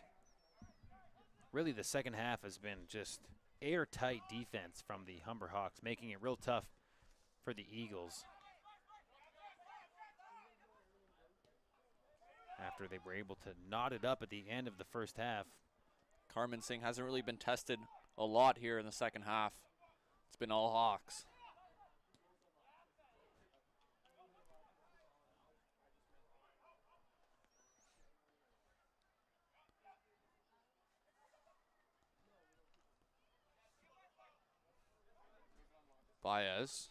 Really, the second half has been just airtight defense from the Humber Hawks, making it real tough for the Eagles. After they were able to knot it up at the end of the first half. Carmen Singh hasn't really been tested a lot here in the second half. It's been all Hawks. Baez.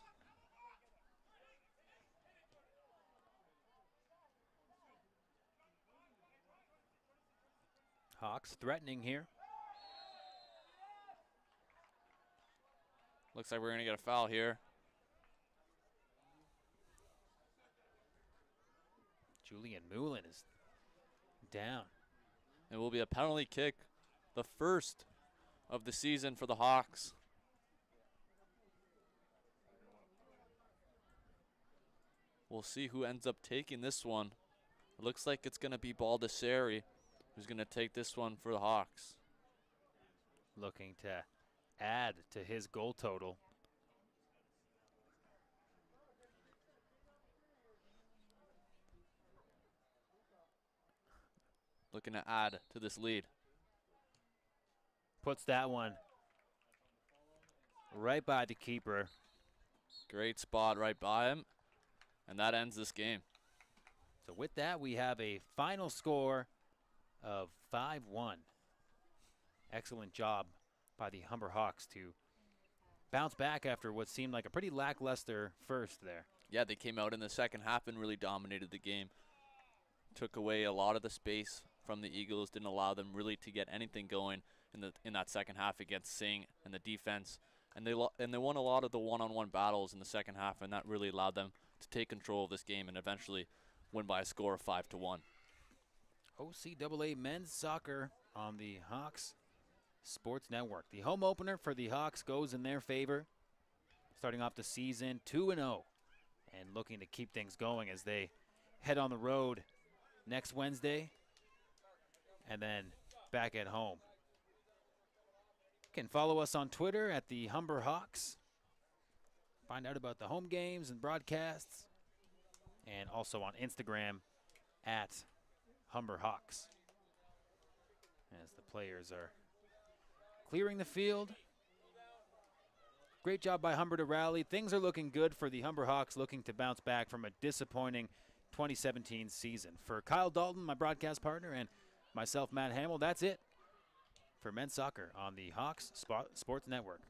Hawks threatening here. Looks like we're going to get a foul here. Julian Moulin is down. It will be a penalty kick, the first of the season for the Hawks. We'll see who ends up taking this one. It looks like it's going to be Baldessari who's going to take this one for the Hawks. Looking to add to his goal total. Looking to add to this lead. Puts that one right by the keeper. Great spot right by him. And that ends this game. So with that, we have a final score of 5-1. Excellent job by the Humber Hawks to bounce back after what seemed like a pretty lackluster first there. Yeah, they came out in the second half and really dominated the game. Took away a lot of the space from the Eagles, didn't allow them really to get anything going in that second half against Singh and the defense. And they won a lot of the one-on-one battles in the second half, and that really allowed them to take control of this game and eventually win by a score of 5-1. OCAA men's soccer on the Hawks Sports Network. The home opener for the Hawks goes in their favor, starting off the season 2-0 and looking to keep things going as they head on the road next Wednesday and then back at home. You can follow us on Twitter at the Humber Hawks. Find out about the home games and broadcasts, and also on Instagram at Humber Hawks. As the players are clearing the field. Great job by Humber to rally. Things are looking good for the Humber Hawks, looking to bounce back from a disappointing 2017 season. For Kyle Dalton, my broadcast partner, and myself, Matt Hamill, that's it for men's soccer on the Hawks Sports Network.